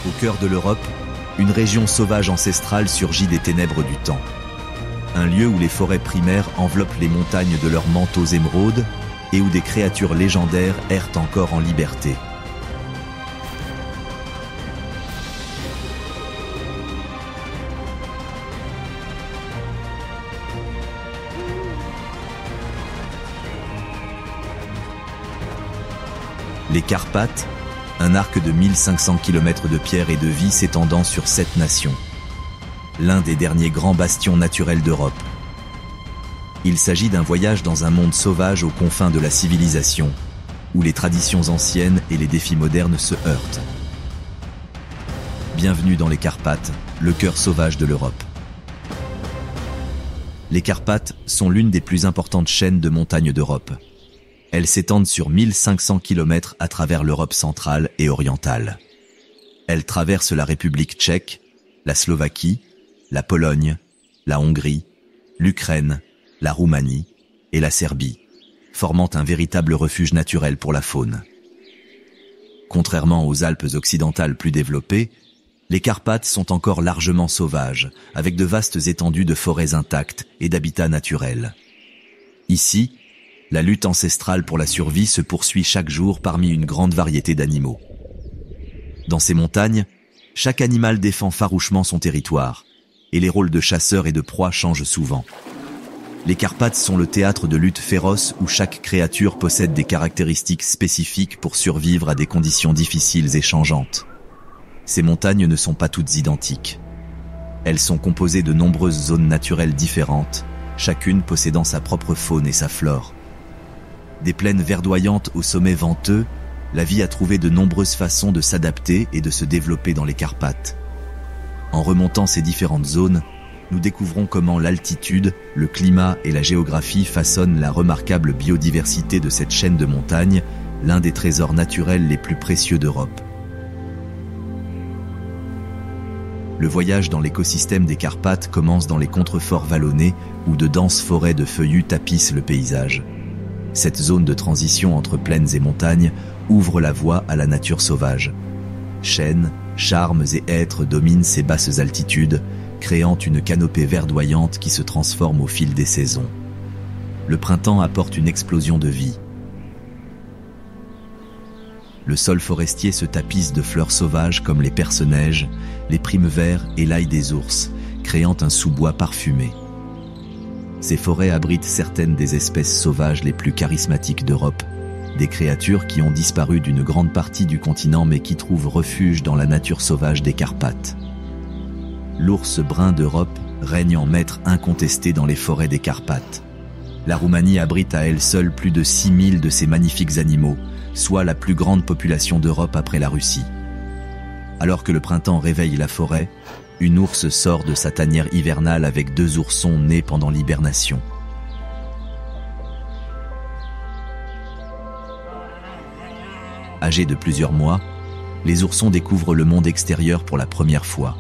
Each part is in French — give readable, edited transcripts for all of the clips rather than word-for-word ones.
Au cœur de l'Europe, une région sauvage ancestrale surgit des ténèbres du temps. Un lieu où les forêts primaires enveloppent les montagnes de leurs manteaux émeraudes et où des créatures légendaires errent encore en liberté. Les Carpates, un arc de 1500 km de pierre et de vie s'étendant sur 7 nations. L'un des derniers grands bastions naturels d'Europe. Il s'agit d'un voyage dans un monde sauvage aux confins de la civilisation, où les traditions anciennes et les défis modernes se heurtent. Bienvenue dans les Carpates, le cœur sauvage de l'Europe. Les Carpates sont l'une des plus importantes chaînes de montagnes d'Europe. Elles s'étendent sur 1500 km à travers l'Europe centrale et orientale. Elles traversent la République tchèque, la Slovaquie, la Pologne, la Hongrie, l'Ukraine, la Roumanie et la Serbie, formant un véritable refuge naturel pour la faune. Contrairement aux Alpes occidentales plus développées, les Carpates sont encore largement sauvages, avec de vastes étendues de forêts intactes et d'habitats naturels. Ici, la lutte ancestrale pour la survie se poursuit chaque jour parmi une grande variété d'animaux. Dans ces montagnes, chaque animal défend farouchement son territoire, et les rôles de chasseurs et de proie changent souvent. Les Carpates sont le théâtre de luttes féroces où chaque créature possède des caractéristiques spécifiques pour survivre à des conditions difficiles et changeantes. Ces montagnes ne sont pas toutes identiques. Elles sont composées de nombreuses zones naturelles différentes, chacune possédant sa propre faune et sa flore. Des plaines verdoyantes aux sommets venteux, la vie a trouvé de nombreuses façons de s'adapter et de se développer dans les Carpates. En remontant ces différentes zones, nous découvrons comment l'altitude, le climat et la géographie façonnent la remarquable biodiversité de cette chaîne de montagnes, l'un des trésors naturels les plus précieux d'Europe. Le voyage dans l'écosystème des Carpates commence dans les contreforts vallonnés où de denses forêts de feuillus tapissent le paysage. Cette zone de transition entre plaines et montagnes ouvre la voie à la nature sauvage. Chênes, charmes et hêtres dominent ces basses altitudes, créant une canopée verdoyante qui se transforme au fil des saisons. Le printemps apporte une explosion de vie. Le sol forestier se tapisse de fleurs sauvages comme les perce-neige, les primes-verts et l'ail des ours, créant un sous-bois parfumé. Ces forêts abritent certaines des espèces sauvages les plus charismatiques d'Europe, des créatures qui ont disparu d'une grande partie du continent mais qui trouvent refuge dans la nature sauvage des Carpates. L'ours brun d'Europe règne en maître incontesté dans les forêts des Carpates. La Roumanie abrite à elle seule plus de 6000 de ces magnifiques animaux, soit la plus grande population d'Europe après la Russie. Alors que le printemps réveille la forêt, une ours sort de sa tanière hivernale avec 2 oursons nés pendant l'hibernation. Âgés de plusieurs mois, les oursons découvrent le monde extérieur pour la première fois.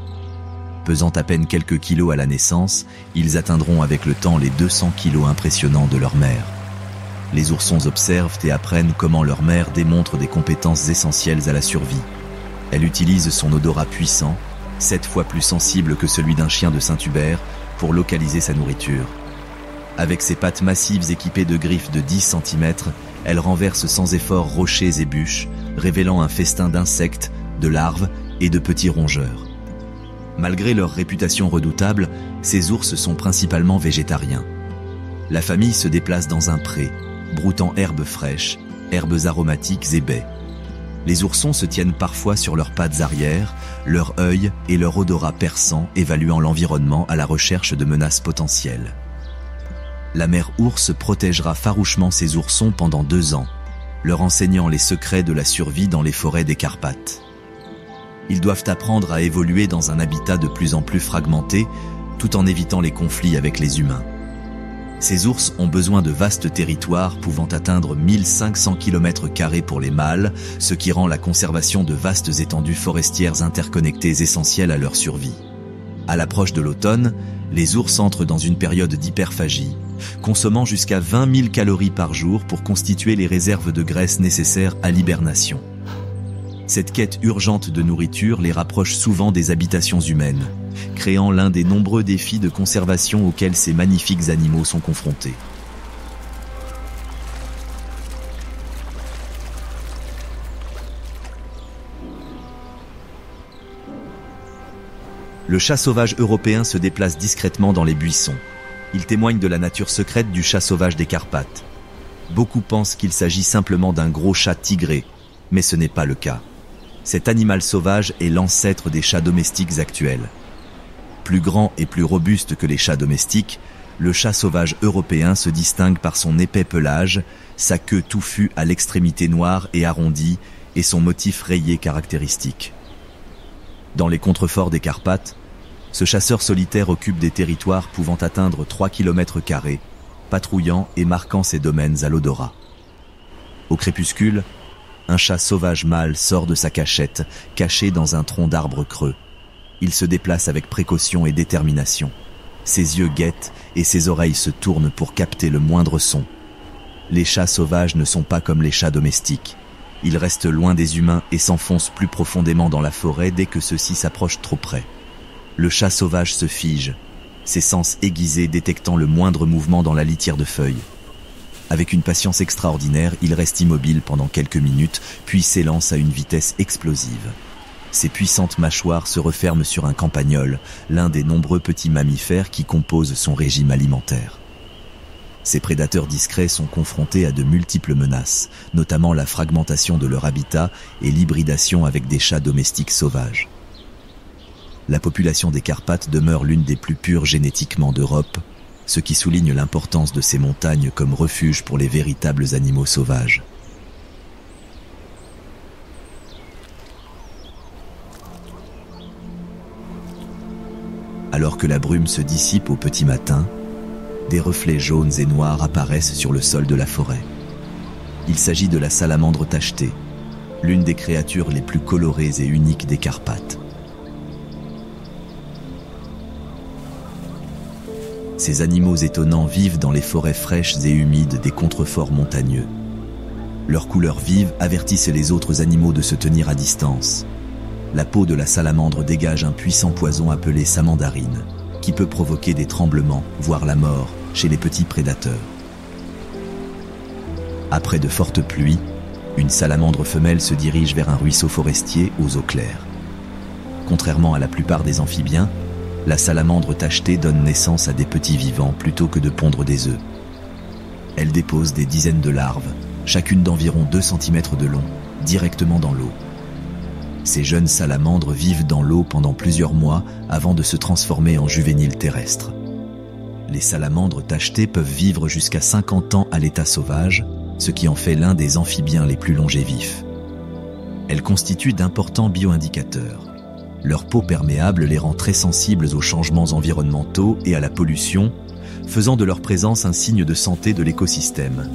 Pesant à peine quelques kilos à la naissance, ils atteindront avec le temps les 200 kilos impressionnants de leur mère. Les oursons observent et apprennent comment leur mère démontre des compétences essentielles à la survie. Elle utilise son odorat puissant, 7 fois plus sensible que celui d'un chien de Saint-Hubert, pour localiser sa nourriture. Avec ses pattes massives équipées de griffes de 10 cm, elle renverse sans effort rochers et bûches, révélant un festin d'insectes, de larves et de petits rongeurs. Malgré leur réputation redoutable, ces ours sont principalement végétariens. La famille se déplace dans un pré, broutant herbes fraîches, herbes aromatiques et baies. Les oursons se tiennent parfois sur leurs pattes arrière, leur œil et leur odorat perçant évaluant l'environnement à la recherche de menaces potentielles. La mère ours protégera farouchement ses oursons pendant 2 ans, leur enseignant les secrets de la survie dans les forêts des Carpates. Ils doivent apprendre à évoluer dans un habitat de plus en plus fragmenté, tout en évitant les conflits avec les humains. Ces ours ont besoin de vastes territoires pouvant atteindre 1500 km² pour les mâles, ce qui rend la conservation de vastes étendues forestières interconnectées essentielle à leur survie. À l'approche de l'automne, les ours entrent dans une période d'hyperphagie, consommant jusqu'à 20 000 calories par jour pour constituer les réserves de graisse nécessaires à l'hibernation. Cette quête urgente de nourriture les rapproche souvent des habitations humaines, créant l'un des nombreux défis de conservation auxquels ces magnifiques animaux sont confrontés. Le chat sauvage européen se déplace discrètement dans les buissons. Il témoigne de la nature secrète du chat sauvage des Carpates. Beaucoup pensent qu'il s'agit simplement d'un gros chat tigré, mais ce n'est pas le cas. Cet animal sauvage est l'ancêtre des chats domestiques actuels. Plus grand et plus robuste que les chats domestiques, le chat sauvage européen se distingue par son épais pelage, sa queue touffue à l'extrémité noire et arrondie et son motif rayé caractéristique. Dans les contreforts des Carpates, ce chasseur solitaire occupe des territoires pouvant atteindre 3 km², patrouillant et marquant ses domaines à l'odorat. Au crépuscule, un chat sauvage mâle sort de sa cachette, caché dans un tronc d'arbre creux. Il se déplace avec précaution et détermination. Ses yeux guettent et ses oreilles se tournent pour capter le moindre son. Les chats sauvages ne sont pas comme les chats domestiques. Ils restent loin des humains et s'enfoncent plus profondément dans la forêt dès que ceux-ci s'approchent trop près. Le chat sauvage se fige, ses sens aiguisés détectant le moindre mouvement dans la litière de feuilles. Avec une patience extraordinaire, il reste immobile pendant quelques minutes, puis s'élance à une vitesse explosive. Ses puissantes mâchoires se referment sur un campagnol, l'un des nombreux petits mammifères qui composent son régime alimentaire. Ces prédateurs discrets sont confrontés à de multiples menaces, notamment la fragmentation de leur habitat et l'hybridation avec des chats domestiques sauvages. La population des Carpates demeure l'une des plus pures génétiquement d'Europe, ce qui souligne l'importance de ces montagnes comme refuge pour les véritables animaux sauvages. Alors que la brume se dissipe au petit matin, des reflets jaunes et noirs apparaissent sur le sol de la forêt. Il s'agit de la salamandre tachetée, l'une des créatures les plus colorées et uniques des Carpates. Ces animaux étonnants vivent dans les forêts fraîches et humides des contreforts montagneux. Leurs couleurs vives avertissent les autres animaux de se tenir à distance. La peau de la salamandre dégage un puissant poison appelé samandarine, qui peut provoquer des tremblements, voire la mort, chez les petits prédateurs. Après de fortes pluies, une salamandre femelle se dirige vers un ruisseau forestier aux eaux claires. Contrairement à la plupart des amphibiens, la salamandre tachetée donne naissance à des petits vivants plutôt que de pondre des œufs. Elle dépose des dizaines de larves, chacune d'environ 2 cm de long, directement dans l'eau. Ces jeunes salamandres vivent dans l'eau pendant plusieurs mois avant de se transformer en juvéniles terrestres. Les salamandres tachetées peuvent vivre jusqu'à 50 ans à l'état sauvage, ce qui en fait l'un des amphibiens les plus longévifs. Elles constituent d'importants bioindicateurs. Leur peau perméable les rend très sensibles aux changements environnementaux et à la pollution, faisant de leur présence un signe de santé de l'écosystème.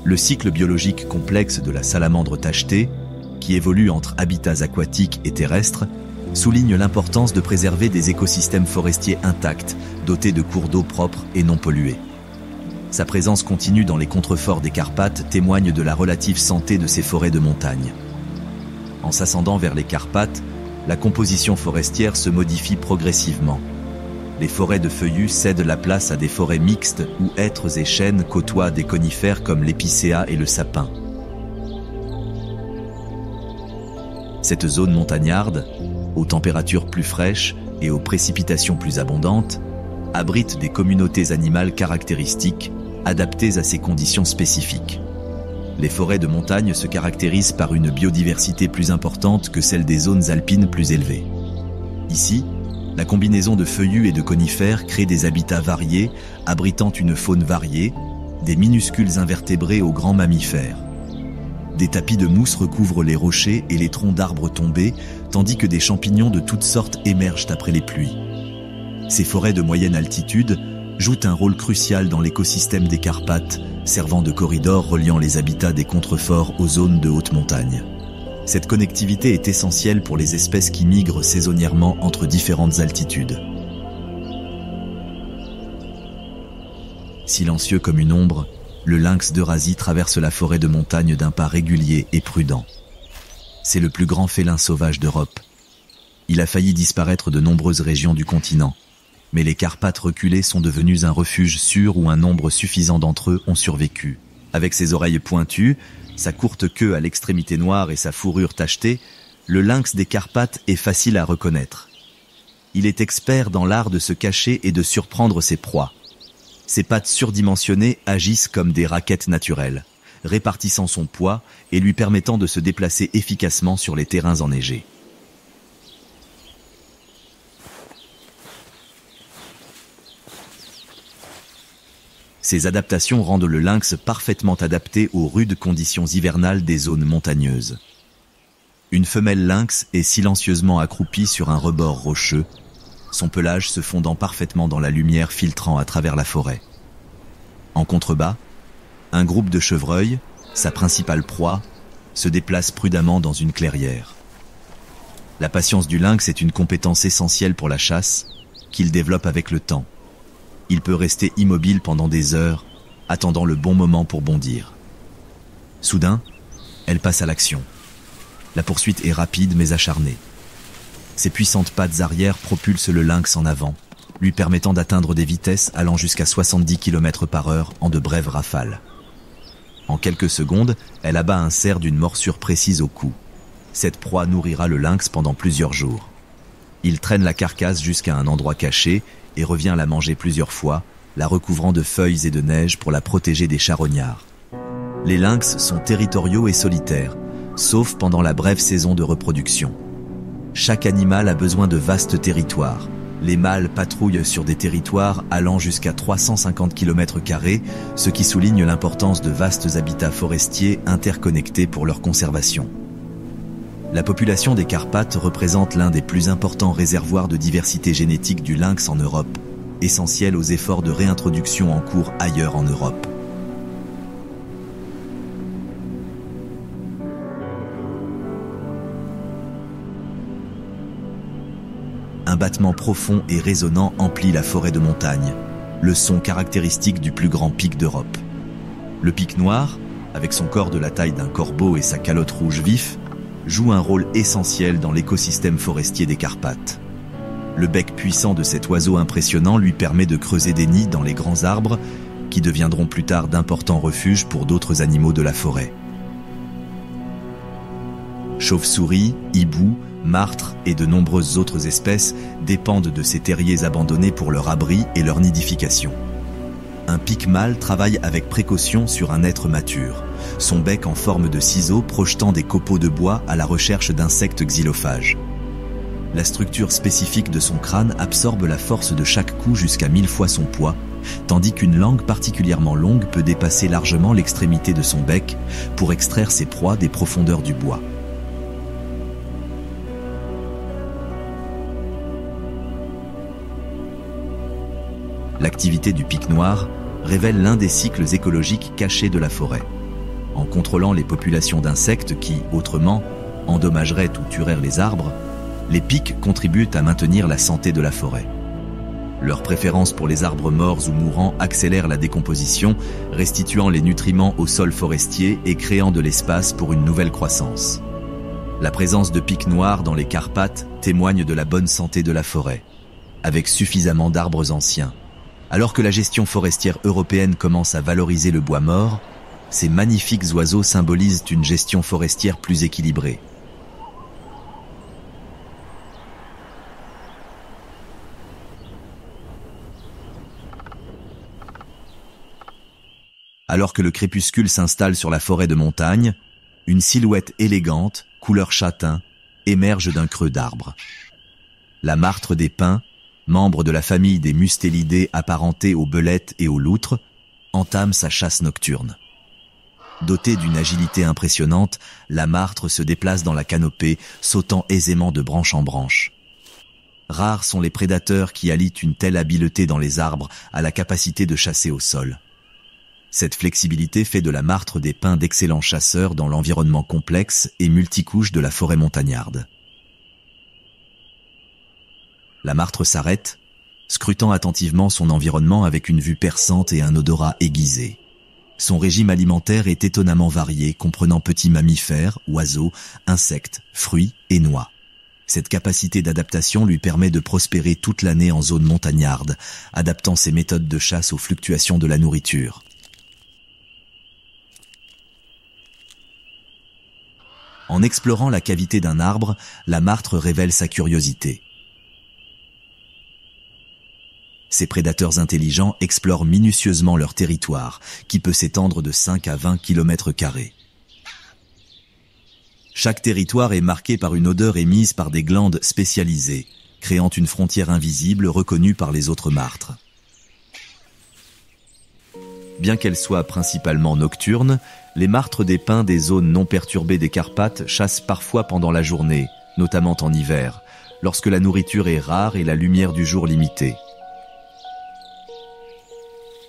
Le cycle biologique complexe de la salamandre tachetée, qui évolue entre habitats aquatiques et terrestres, souligne l'importance de préserver des écosystèmes forestiers intacts, dotés de cours d'eau propres et non pollués. Sa présence continue dans les contreforts des Carpates témoigne de la relative santé de ces forêts de montagne. En s'ascendant vers les Carpates, la composition forestière se modifie progressivement. Les forêts de feuillus cèdent la place à des forêts mixtes où hêtres et chênes côtoient des conifères comme l'épicéa et le sapin. Cette zone montagnarde, aux températures plus fraîches et aux précipitations plus abondantes, abrite des communautés animales caractéristiques, adaptées à ces conditions spécifiques. Les forêts de montagne se caractérisent par une biodiversité plus importante que celle des zones alpines plus élevées. Ici, la combinaison de feuillus et de conifères crée des habitats variés, abritant une faune variée, des minuscules invertébrés aux grands mammifères. Des tapis de mousse recouvrent les rochers et les troncs d'arbres tombés, tandis que des champignons de toutes sortes émergent après les pluies. Ces forêts de moyenne altitude jouent un rôle crucial dans l'écosystème des Carpates, servant de corridor reliant les habitats des contreforts aux zones de haute montagne. Cette connectivité est essentielle pour les espèces qui migrent saisonnièrement entre différentes altitudes. Silencieux comme une ombre, le lynx d'Eurasie traverse la forêt de montagne d'un pas régulier et prudent. C'est le plus grand félin sauvage d'Europe. Il a failli disparaître de nombreuses régions du continent, mais les Carpates reculés sont devenus un refuge sûr où un nombre suffisant d'entre eux ont survécu. Avec ses oreilles pointues, sa courte queue à l'extrémité noire et sa fourrure tachetée, le lynx des Carpates est facile à reconnaître. Il est expert dans l'art de se cacher et de surprendre ses proies. Ses pattes surdimensionnées agissent comme des raquettes naturelles, répartissant son poids et lui permettant de se déplacer efficacement sur les terrains enneigés. Ces adaptations rendent le lynx parfaitement adapté aux rudes conditions hivernales des zones montagneuses. Une femelle lynx est silencieusement accroupie sur un rebord rocheux, son pelage se fondant parfaitement dans la lumière filtrant à travers la forêt. En contrebas, un groupe de chevreuils, sa principale proie, se déplace prudemment dans une clairière. La patience du lynx est une compétence essentielle pour la chasse, qu'il développe avec le temps. Il peut rester immobile pendant des heures, attendant le bon moment pour bondir. Soudain, elle passe à l'action. La poursuite est rapide mais acharnée. Ses puissantes pattes arrière propulsent le lynx en avant, lui permettant d'atteindre des vitesses allant jusqu'à 70 km/h en de brèves rafales. En quelques secondes, elle abat un cerf d'une morsure précise au cou. Cette proie nourrira le lynx pendant plusieurs jours. Il traîne la carcasse jusqu'à un endroit caché et revient la manger plusieurs fois, la recouvrant de feuilles et de neige pour la protéger des charognards. Les lynx sont territoriaux et solitaires, sauf pendant la brève saison de reproduction. Chaque animal a besoin de vastes territoires. Les mâles patrouillent sur des territoires allant jusqu'à 350 km², ce qui souligne l'importance de vastes habitats forestiers interconnectés pour leur conservation. La population des Carpates représente l'un des plus importants réservoirs de diversité génétique du lynx en Europe, essentiel aux efforts de réintroduction en cours ailleurs en Europe. Un battement profond et résonnant emplit la forêt de montagne, le son caractéristique du plus grand pic d'Europe. Le pic noir, avec son corps de la taille d'un corbeau et sa calotte rouge vif, joue un rôle essentiel dans l'écosystème forestier des Carpates. Le bec puissant de cet oiseau impressionnant lui permet de creuser des nids dans les grands arbres qui deviendront plus tard d'importants refuges pour d'autres animaux de la forêt. Chauves-souris, hiboux, martres et de nombreuses autres espèces dépendent de ces terriers abandonnés pour leur abri et leur nidification. Un pic mâle travaille avec précaution sur un être mature, son bec en forme de ciseau projetant des copeaux de bois à la recherche d'insectes xylophages. La structure spécifique de son crâne absorbe la force de chaque coup jusqu'à 1000 fois son poids, tandis qu'une langue particulièrement longue peut dépasser largement l'extrémité de son bec pour extraire ses proies des profondeurs du bois. L'activité du pic noir révèle l'un des cycles écologiques cachés de la forêt. En contrôlant les populations d'insectes qui, autrement, endommageraient ou tueraient les arbres, les pics contribuent à maintenir la santé de la forêt. Leur préférence pour les arbres morts ou mourants accélère la décomposition, restituant les nutriments au sol forestier et créant de l'espace pour une nouvelle croissance. La présence de pics noirs dans les Carpates témoigne de la bonne santé de la forêt, avec suffisamment d'arbres anciens. Alors que la gestion forestière européenne commence à valoriser le bois mort, ces magnifiques oiseaux symbolisent une gestion forestière plus équilibrée. Alors que le crépuscule s'installe sur la forêt de montagne, une silhouette élégante, couleur châtain, émerge d'un creux d'arbre. La martre des pins, membre de la famille des mustélidés apparentés aux belettes et aux loutres, entame sa chasse nocturne. Dotée d'une agilité impressionnante, la martre se déplace dans la canopée, sautant aisément de branche en branche. Rares sont les prédateurs qui allient une telle habileté dans les arbres à la capacité de chasser au sol. Cette flexibilité fait de la martre des pins d'excellents chasseurs dans l'environnement complexe et multicouche de la forêt montagnarde. La martre s'arrête, scrutant attentivement son environnement avec une vue perçante et un odorat aiguisé. Son régime alimentaire est étonnamment varié, comprenant petits mammifères, oiseaux, insectes, fruits et noix. Cette capacité d'adaptation lui permet de prospérer toute l'année en zone montagnarde, adaptant ses méthodes de chasse aux fluctuations de la nourriture. En explorant la cavité d'un arbre, la martre révèle sa curiosité. Ces prédateurs intelligents explorent minutieusement leur territoire, qui peut s'étendre de 5 à 20 km². Chaque territoire est marqué par une odeur émise par des glandes spécialisées, créant une frontière invisible reconnue par les autres martres. Bien qu'elles soient principalement nocturnes, les martres des pins des zones non perturbées des Carpates chassent parfois pendant la journée, notamment en hiver, lorsque la nourriture est rare et la lumière du jour limitée.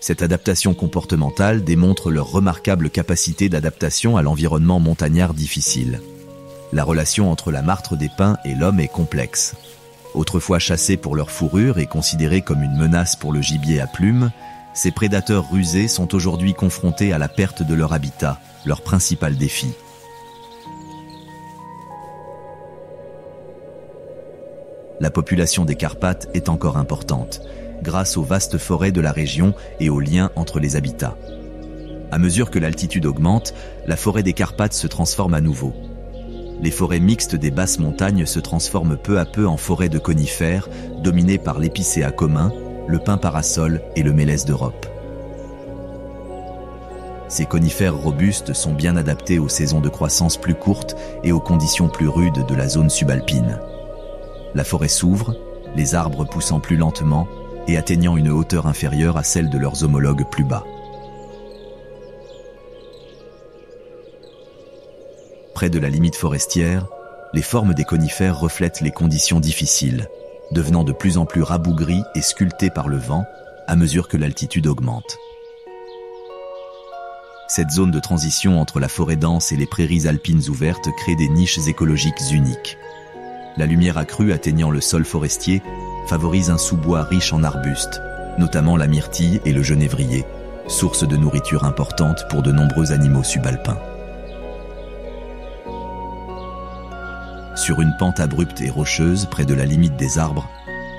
Cette adaptation comportementale démontre leur remarquable capacité d'adaptation à l'environnement montagnard difficile. La relation entre la martre des pins et l'homme est complexe. Autrefois chassés pour leur fourrure et considérés comme une menace pour le gibier à plumes, ces prédateurs rusés sont aujourd'hui confrontés à la perte de leur habitat, leur principal défi. La population des Carpates est encore importante, grâce aux vastes forêts de la région et aux liens entre les habitats. À mesure que l'altitude augmente, la forêt des Carpates se transforme à nouveau. Les forêts mixtes des basses montagnes se transforment peu à peu en forêts de conifères, dominées par l'épicéa commun, le pin parasol et le mélèze d'Europe. Ces conifères robustes sont bien adaptés aux saisons de croissance plus courtes et aux conditions plus rudes de la zone subalpine. La forêt s'ouvre, les arbres poussant plus lentement et atteignant une hauteur inférieure à celle de leurs homologues plus bas. Près de la limite forestière, les formes des conifères reflètent les conditions difficiles, devenant de plus en plus rabougries et sculptées par le vent à mesure que l'altitude augmente. Cette zone de transition entre la forêt dense et les prairies alpines ouvertes crée des niches écologiques uniques. La lumière accrue atteignant le sol forestier favorise un sous-bois riche en arbustes, notamment la myrtille et le genévrier, source de nourriture importante pour de nombreux animaux subalpins. Sur une pente abrupte et rocheuse près de la limite des arbres,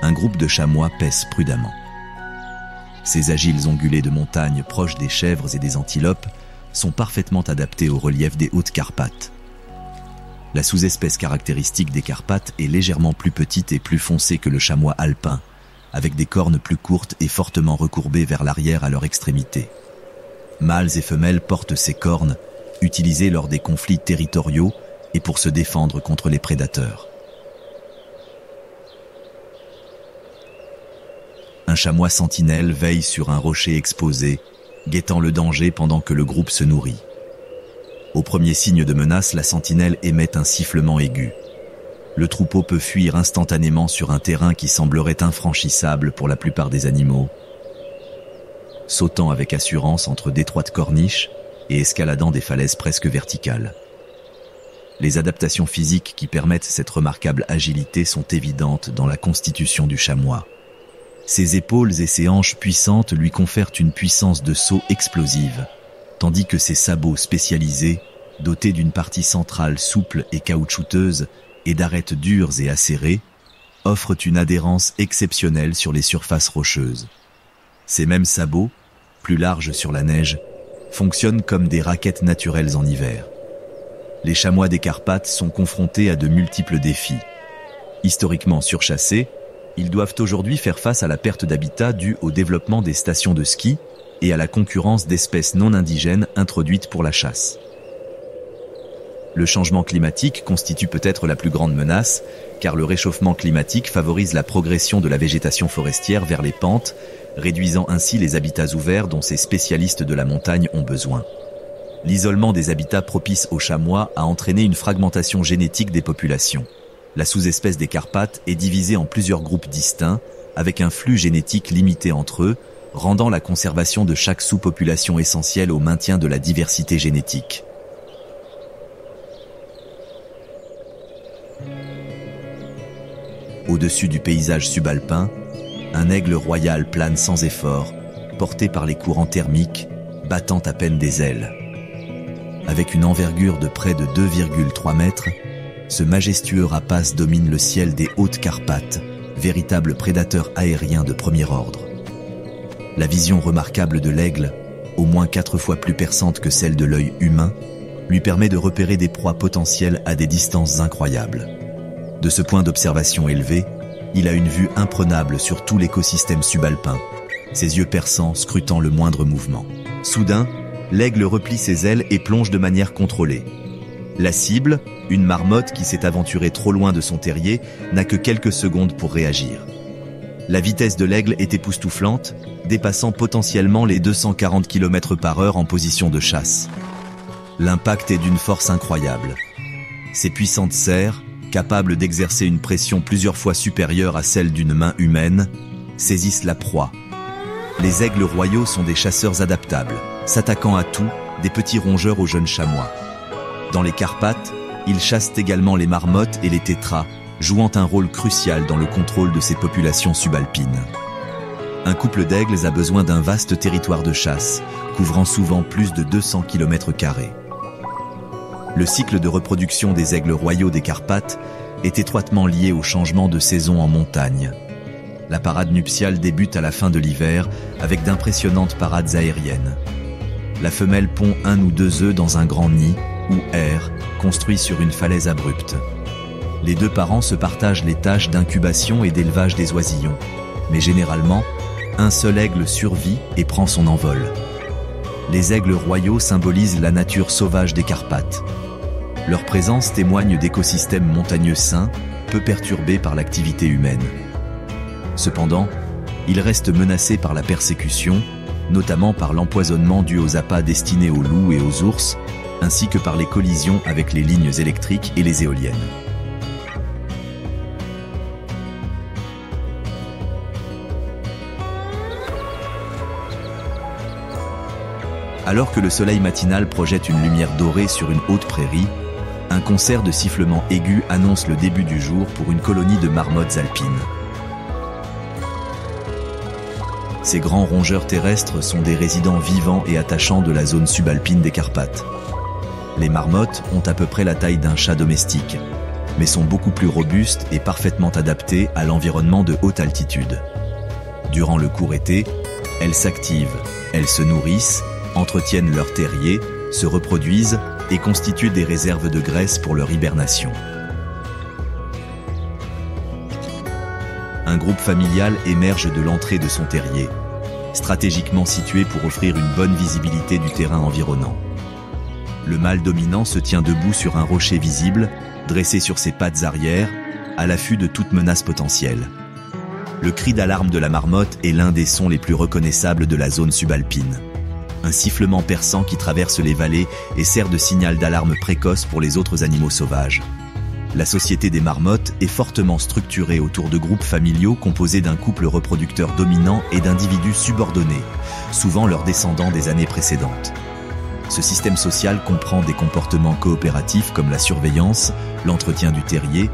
un groupe de chamois paisse prudemment. Ces agiles ongulés de montagne proches des chèvres et des antilopes sont parfaitement adaptés au relief des Hautes-Carpates. La sous-espèce caractéristique des Carpates est légèrement plus petite et plus foncée que le chamois alpin, avec des cornes plus courtes et fortement recourbées vers l'arrière à leur extrémité. Mâles et femelles portent ces cornes, utilisées lors des conflits territoriaux et pour se défendre contre les prédateurs. Un chamois sentinelle veille sur un rocher exposé, guettant le danger pendant que le groupe se nourrit. Au premier signe de menace, la sentinelle émet un sifflement aigu. Le troupeau peut fuir instantanément sur un terrain qui semblerait infranchissable pour la plupart des animaux, sautant avec assurance entre d'étroites corniches et escaladant des falaises presque verticales. Les adaptations physiques qui permettent cette remarquable agilité sont évidentes dans la constitution du chamois. Ses épaules et ses hanches puissantes lui confèrent une puissance de saut explosive, tandis que ses sabots spécialisés, dotés d'une partie centrale souple et caoutchouteuse et d'arêtes dures et acérées, offrent une adhérence exceptionnelle sur les surfaces rocheuses. Ces mêmes sabots, plus larges sur la neige, fonctionnent comme des raquettes naturelles en hiver. Les chamois des Carpates sont confrontés à de multiples défis. Historiquement surchassés, ils doivent aujourd'hui faire face à la perte d'habitat due au développement des stations de ski et à la concurrence d'espèces non indigènes introduites pour la chasse. Le changement climatique constitue peut-être la plus grande menace, car le réchauffement climatique favorise la progression de la végétation forestière vers les pentes, réduisant ainsi les habitats ouverts dont ces spécialistes de la montagne ont besoin. L'isolement des habitats propices aux chamois a entraîné une fragmentation génétique des populations. La sous-espèce des Carpates est divisée en plusieurs groupes distincts, avec un flux génétique limité entre eux, rendant la conservation de chaque sous-population essentielle au maintien de la diversité génétique. Au-dessus du paysage subalpin, un aigle royal plane sans effort, porté par les courants thermiques, battant à peine des ailes. Avec une envergure de près de 2,3 mètres, ce majestueux rapace domine le ciel des Hautes-Carpates, véritable prédateur aérien de premier ordre. La vision remarquable de l'aigle, au moins 4 fois plus perçante que celle de l'œil humain, lui permet de repérer des proies potentielles à des distances incroyables. De ce point d'observation élevé, il a une vue imprenable sur tout l'écosystème subalpin, ses yeux perçants scrutant le moindre mouvement. Soudain, l'aigle replie ses ailes et plonge de manière contrôlée. La cible, une marmotte qui s'est aventurée trop loin de son terrier, n'a que quelques secondes pour réagir. La vitesse de l'aigle est époustouflante, dépassant potentiellement les 240 km/h en position de chasse. L'impact est d'une force incroyable. Ces puissantes serres, capables d'exercer une pression plusieurs fois supérieure à celle d'une main humaine, saisissent la proie. Les aigles royaux sont des chasseurs adaptables, s'attaquant à tout, des petits rongeurs aux jeunes chamois. Dans les Carpates, ils chassent également les marmottes et les tétras, jouant un rôle crucial dans le contrôle de ces populations subalpines. Un couple d'aigles a besoin d'un vaste territoire de chasse, couvrant souvent plus de 200 km². Le cycle de reproduction des aigles royaux des Carpates est étroitement lié au changement de saison en montagne. La parade nuptiale débute à la fin de l'hiver avec d'impressionnantes parades aériennes. La femelle pond 1 ou 2 œufs dans un grand nid, ou aire, construit sur une falaise abrupte. Les 2 parents se partagent les tâches d'incubation et d'élevage des oisillons, mais généralement, un seul aigle survit et prend son envol. Les aigles royaux symbolisent la nature sauvage des Carpates. Leur présence témoigne d'écosystèmes montagneux sains, peu perturbés par l'activité humaine. Cependant, ils restent menacés par la persécution, notamment par l'empoisonnement dû aux appâts destinés aux loups et aux ours, ainsi que par les collisions avec les lignes électriques et les éoliennes. Alors que le soleil matinal projette une lumière dorée sur une haute prairie, un concert de sifflements aigus annonce le début du jour pour une colonie de marmottes alpines. Ces grands rongeurs terrestres sont des résidents vivants et attachants de la zone subalpine des Carpates. Les marmottes ont à peu près la taille d'un chat domestique, mais sont beaucoup plus robustes et parfaitement adaptées à l'environnement de haute altitude. Durant le court été, elles s'activent, elles se nourrissent, entretiennent leur terrier, se reproduisent et constituent des réserves de graisse pour leur hibernation. Un groupe familial émerge de l'entrée de son terrier, stratégiquement situé pour offrir une bonne visibilité du terrain environnant. Le mâle dominant se tient debout sur un rocher visible, dressé sur ses pattes arrière, à l'affût de toute menace potentielle. Le cri d'alarme de la marmotte est l'un des sons les plus reconnaissables de la zone subalpine. Un sifflement perçant qui traverse les vallées et sert de signal d'alarme précoce pour les autres animaux sauvages. La société des marmottes est fortement structurée autour de groupes familiaux composés d'un couple reproducteur dominant et d'individus subordonnés, souvent leurs descendants des années précédentes. Ce système social comprend des comportements coopératifs comme la surveillance, l'entretien du terrier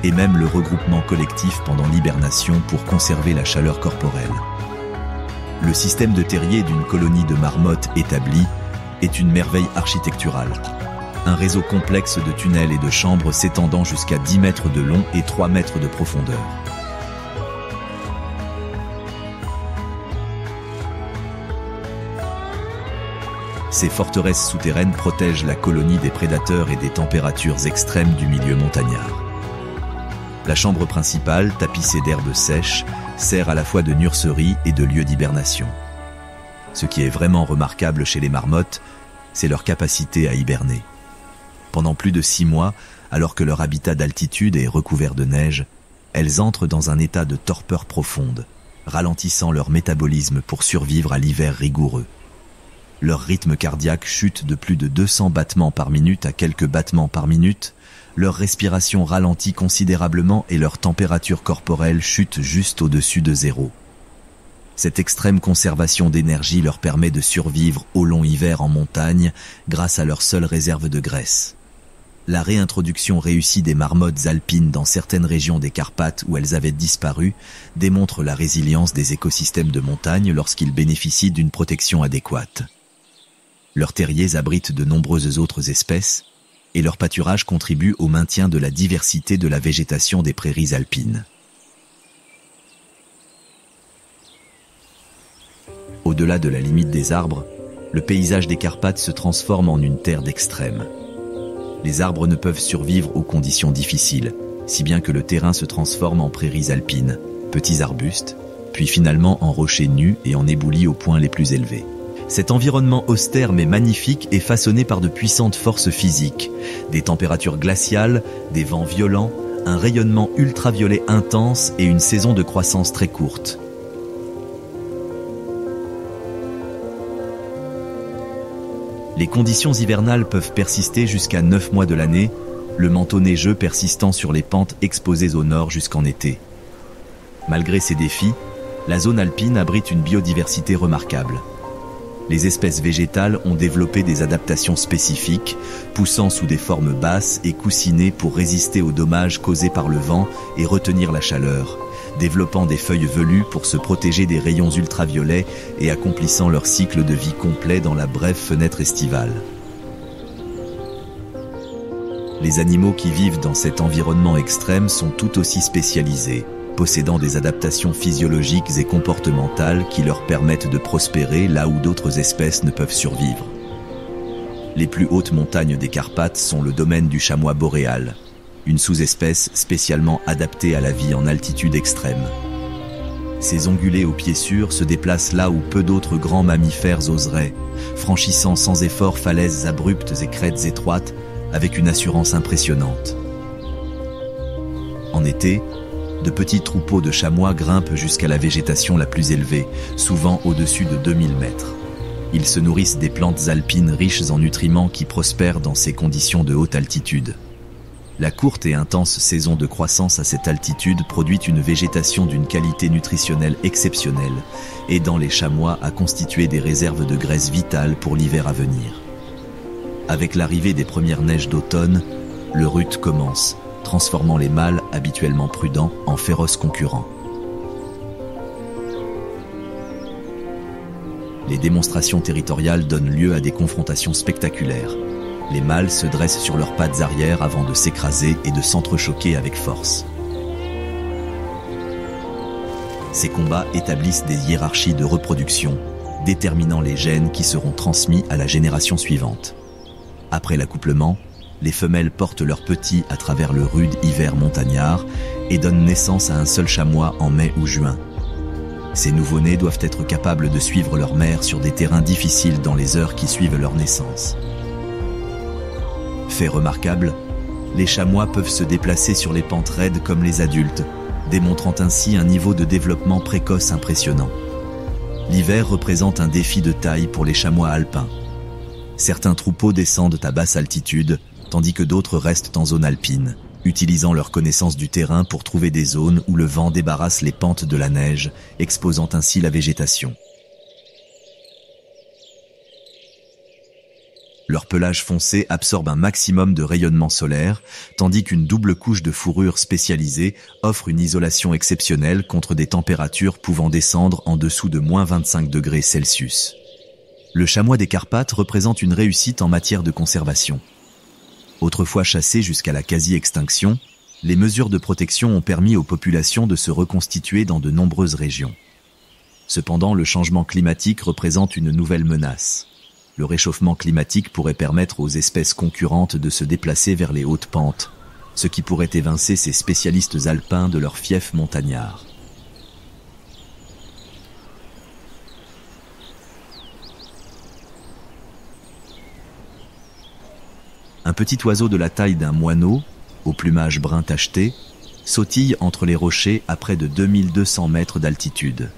et même le regroupement collectif pendant l'hibernation pour conserver la chaleur corporelle. Le système de terrier d'une colonie de marmottes établie est une merveille architecturale. Un réseau complexe de tunnels et de chambres s'étendant jusqu'à 10 mètres de long et 3 mètres de profondeur. Ces forteresses souterraines protègent la colonie des prédateurs et des températures extrêmes du milieu montagnard. La chambre principale, tapissée d'herbes sèches, sert à la fois de nurserie et de lieu d'hibernation. Ce qui est vraiment remarquable chez les marmottes, c'est leur capacité à hiberner. Pendant plus de 6 mois, alors que leur habitat d'altitude est recouvert de neige, elles entrent dans un état de torpeur profonde, ralentissant leur métabolisme pour survivre à l'hiver rigoureux. Leur rythme cardiaque chute de plus de 200 battements par minute à quelques battements par minute, leur respiration ralentit considérablement et leur température corporelle chute juste au-dessus de 0. Cette extrême conservation d'énergie leur permet de survivre au long hiver en montagne grâce à leur seule réserve de graisse. La réintroduction réussie des marmottes alpines dans certaines régions des Carpates où elles avaient disparu démontre la résilience des écosystèmes de montagne lorsqu'ils bénéficient d'une protection adéquate. Leurs terriers abritent de nombreuses autres espèces, et leur pâturage contribue au maintien de la diversité de la végétation des prairies alpines. Au-delà de la limite des arbres, le paysage des Carpates se transforme en une terre d'extrême. Les arbres ne peuvent survivre aux conditions difficiles, si bien que le terrain se transforme en prairies alpines, petits arbustes, puis finalement en rochers nus et en éboulis aux points les plus élevés. Cet environnement austère mais magnifique est façonné par de puissantes forces physiques, des températures glaciales, des vents violents, un rayonnement ultraviolet intense et une saison de croissance très courte. Les conditions hivernales peuvent persister jusqu'à 9 mois de l'année, le manteau neigeux persistant sur les pentes exposées au nord jusqu'en été. Malgré ces défis, la zone alpine abrite une biodiversité remarquable. Les espèces végétales ont développé des adaptations spécifiques, poussant sous des formes basses et coussinées pour résister aux dommages causés par le vent et retenir la chaleur, développant des feuilles velues pour se protéger des rayons ultraviolets et accomplissant leur cycle de vie complet dans la brève fenêtre estivale. Les animaux qui vivent dans cet environnement extrême sont tout aussi spécialisés, possédant des adaptations physiologiques et comportementales qui leur permettent de prospérer là où d'autres espèces ne peuvent survivre. Les plus hautes montagnes des Carpates sont le domaine du chamois boréal, une sous-espèce spécialement adaptée à la vie en altitude extrême. Ces ongulés aux pieds sûrs se déplacent là où peu d'autres grands mammifères oseraient, franchissant sans effort falaises abruptes et crêtes étroites avec une assurance impressionnante. En été, de petits troupeaux de chamois grimpent jusqu'à la végétation la plus élevée, souvent au-dessus de 2000 mètres. Ils se nourrissent des plantes alpines riches en nutriments qui prospèrent dans ces conditions de haute altitude. La courte et intense saison de croissance à cette altitude produit une végétation d'une qualité nutritionnelle exceptionnelle, aidant les chamois à constituer des réserves de graisse vitales pour l'hiver à venir. Avec l'arrivée des premières neiges d'automne, le rut commence, transformant les mâles habituellement prudents en féroces concurrents. Les démonstrations territoriales donnent lieu à des confrontations spectaculaires. Les mâles se dressent sur leurs pattes arrière avant de s'écraser et de s'entrechoquer avec force. Ces combats établissent des hiérarchies de reproduction, déterminant les gènes qui seront transmis à la génération suivante. Après l'accouplement, les femelles portent leurs petits à travers le rude hiver montagnard et donnent naissance à un seul chamois en mai ou juin. Ces nouveau-nés doivent être capables de suivre leur mère sur des terrains difficiles dans les heures qui suivent leur naissance. Fait remarquable, les chamois peuvent se déplacer sur les pentes raides comme les adultes, démontrant ainsi un niveau de développement précoce impressionnant. L'hiver représente un défi de taille pour les chamois alpins. Certains troupeaux descendent à basse altitude, tandis que d'autres restent en zone alpine, utilisant leur connaissance du terrain pour trouver des zones où le vent débarrasse les pentes de la neige, exposant ainsi la végétation. Leur pelage foncé absorbe un maximum de rayonnement solaire, tandis qu'une double couche de fourrure spécialisée offre une isolation exceptionnelle contre des températures pouvant descendre en dessous de -25 degrés Celsius. Le chamois des Carpates représente une réussite en matière de conservation. Autrefois chassés jusqu'à la quasi-extinction, les mesures de protection ont permis aux populations de se reconstituer dans de nombreuses régions. Cependant, le changement climatique représente une nouvelle menace. Le réchauffement climatique pourrait permettre aux espèces concurrentes de se déplacer vers les hautes pentes, ce qui pourrait évincer ces spécialistes alpins de leur fief montagnard. Un petit oiseau de la taille d'un moineau, au plumage brun tacheté, sautille entre les rochers à près de 2200 mètres d'altitude.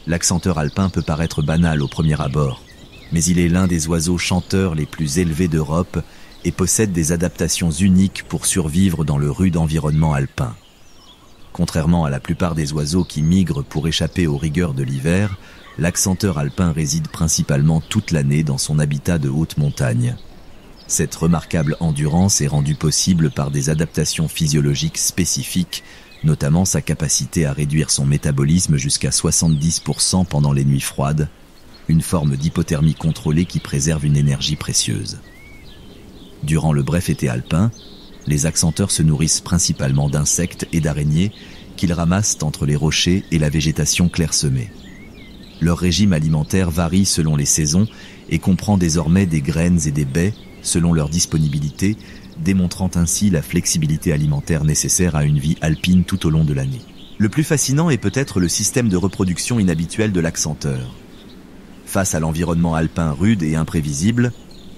L'accenteur alpin peut paraître banal au premier abord, mais il est l'un des oiseaux chanteurs les plus élevés d'Europe et possède des adaptations uniques pour survivre dans le rude environnement alpin. Contrairement à la plupart des oiseaux qui migrent pour échapper aux rigueurs de l'hiver, l'accenteur alpin réside principalement toute l'année dans son habitat de haute montagne. Cette remarquable endurance est rendue possible par des adaptations physiologiques spécifiques, notamment sa capacité à réduire son métabolisme jusqu'à 70% pendant les nuits froides, une forme d'hypothermie contrôlée qui préserve une énergie précieuse. Durant le bref été alpin, les axanteurs se nourrissent principalement d'insectes et d'araignées qu'ils ramassent entre les rochers et la végétation clairsemée. Leur régime alimentaire varie selon les saisons et comprend désormais des graines et des baies selon leur disponibilité, démontrant ainsi la flexibilité alimentaire nécessaire à une vie alpine tout au long de l'année. Le plus fascinant est peut-être le système de reproduction inhabituel de l'axanteur. Face à l'environnement alpin rude et imprévisible,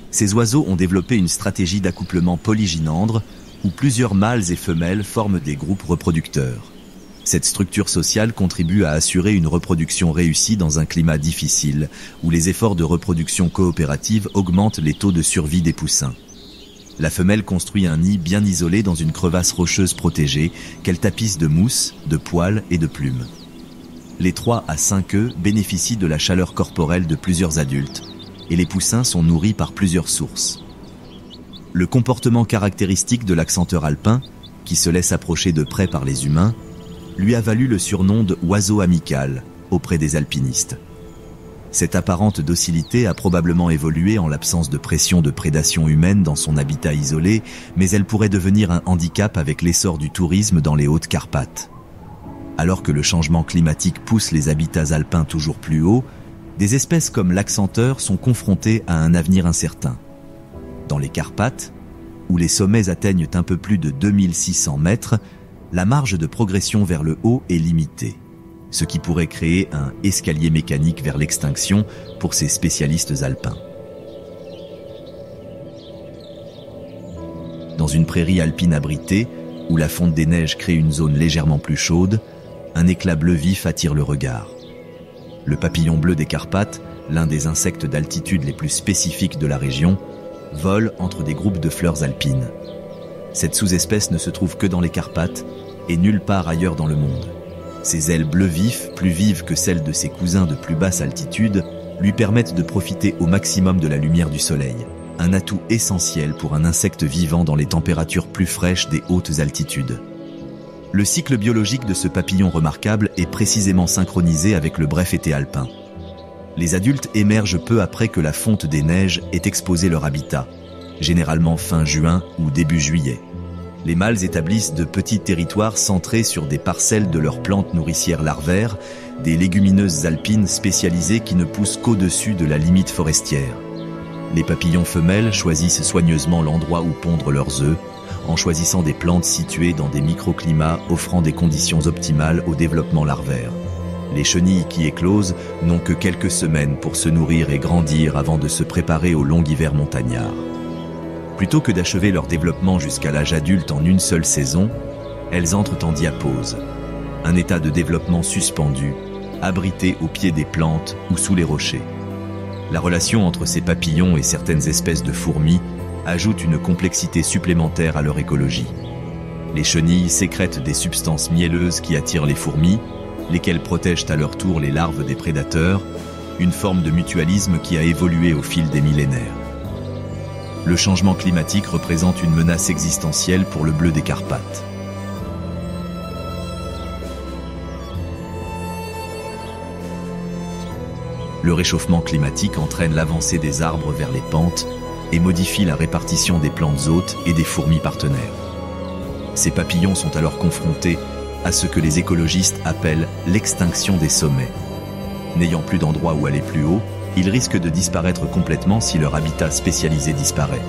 ces oiseaux ont développé une stratégie d'accouplement polygynandre où plusieurs mâles et femelles forment des groupes reproducteurs. Cette structure sociale contribue à assurer une reproduction réussie dans un climat difficile, où les efforts de reproduction coopérative augmentent les taux de survie des poussins. La femelle construit un nid bien isolé dans une crevasse rocheuse protégée, qu'elle tapisse de mousse, de poils et de plumes. Les 3 à 5 œufs bénéficient de la chaleur corporelle de plusieurs adultes, et les poussins sont nourris par plusieurs sources. Le comportement caractéristique de l'axanteur alpin, qui se laisse approcher de près par les humains, lui a valu le surnom de « oiseau amical » auprès des alpinistes. Cette apparente docilité a probablement évolué en l'absence de pression de prédation humaine dans son habitat isolé, mais elle pourrait devenir un handicap avec l'essor du tourisme dans les Hautes-Carpates. Alors que le changement climatique pousse les habitats alpins toujours plus haut, des espèces comme l'axanteur sont confrontées à un avenir incertain. Dans les Carpates, où les sommets atteignent un peu plus de 2600 mètres, la marge de progression vers le haut est limitée, ce qui pourrait créer un escalier mécanique vers l'extinction pour ces spécialistes alpins. Dans une prairie alpine abritée, où la fonte des neiges crée une zone légèrement plus chaude, un éclat bleu vif attire le regard. Le papillon bleu des Carpates, l'un des insectes d'altitude les plus spécifiques de la région, vole entre des groupes de fleurs alpines. Cette sous-espèce ne se trouve que dans les Carpates et nulle part ailleurs dans le monde. Ses ailes bleu vif, plus vives que celles de ses cousins de plus basse altitude, lui permettent de profiter au maximum de la lumière du soleil, un atout essentiel pour un insecte vivant dans les températures plus fraîches des hautes altitudes. Le cycle biologique de ce papillon remarquable est précisément synchronisé avec le bref été alpin. Les adultes émergent peu après que la fonte des neiges ait exposé leur habitat, généralement fin juin ou début juillet. Les mâles établissent de petits territoires centrés sur des parcelles de leurs plantes nourricières larvaires, des légumineuses alpines spécialisées qui ne poussent qu'au-dessus de la limite forestière. Les papillons femelles choisissent soigneusement l'endroit où pondre leurs œufs, en choisissant des plantes situées dans des microclimats offrant des conditions optimales au développement larvaire. Les chenilles qui éclosent n'ont que quelques semaines pour se nourrir et grandir avant de se préparer au long hiver montagnard. Plutôt que d'achever leur développement jusqu'à l'âge adulte en une seule saison, elles entrent en diapause, un état de développement suspendu, abrité au pied des plantes ou sous les rochers. La relation entre ces papillons et certaines espèces de fourmis ajoute une complexité supplémentaire à leur écologie. Les chenilles sécrètent des substances mielleuses qui attirent les fourmis, lesquelles protègent à leur tour les larves des prédateurs, une forme de mutualisme qui a évolué au fil des millénaires. Le changement climatique représente une menace existentielle pour le bleu des Carpates. Le réchauffement climatique entraîne l'avancée des arbres vers les pentes et modifie la répartition des plantes hôtes et des fourmis partenaires. Ces papillons sont alors confrontés à ce que les écologistes appellent l'extinction des sommets. N'ayant plus d'endroit où aller plus haut, ils risquent de disparaître complètement si leur habitat spécialisé disparaît.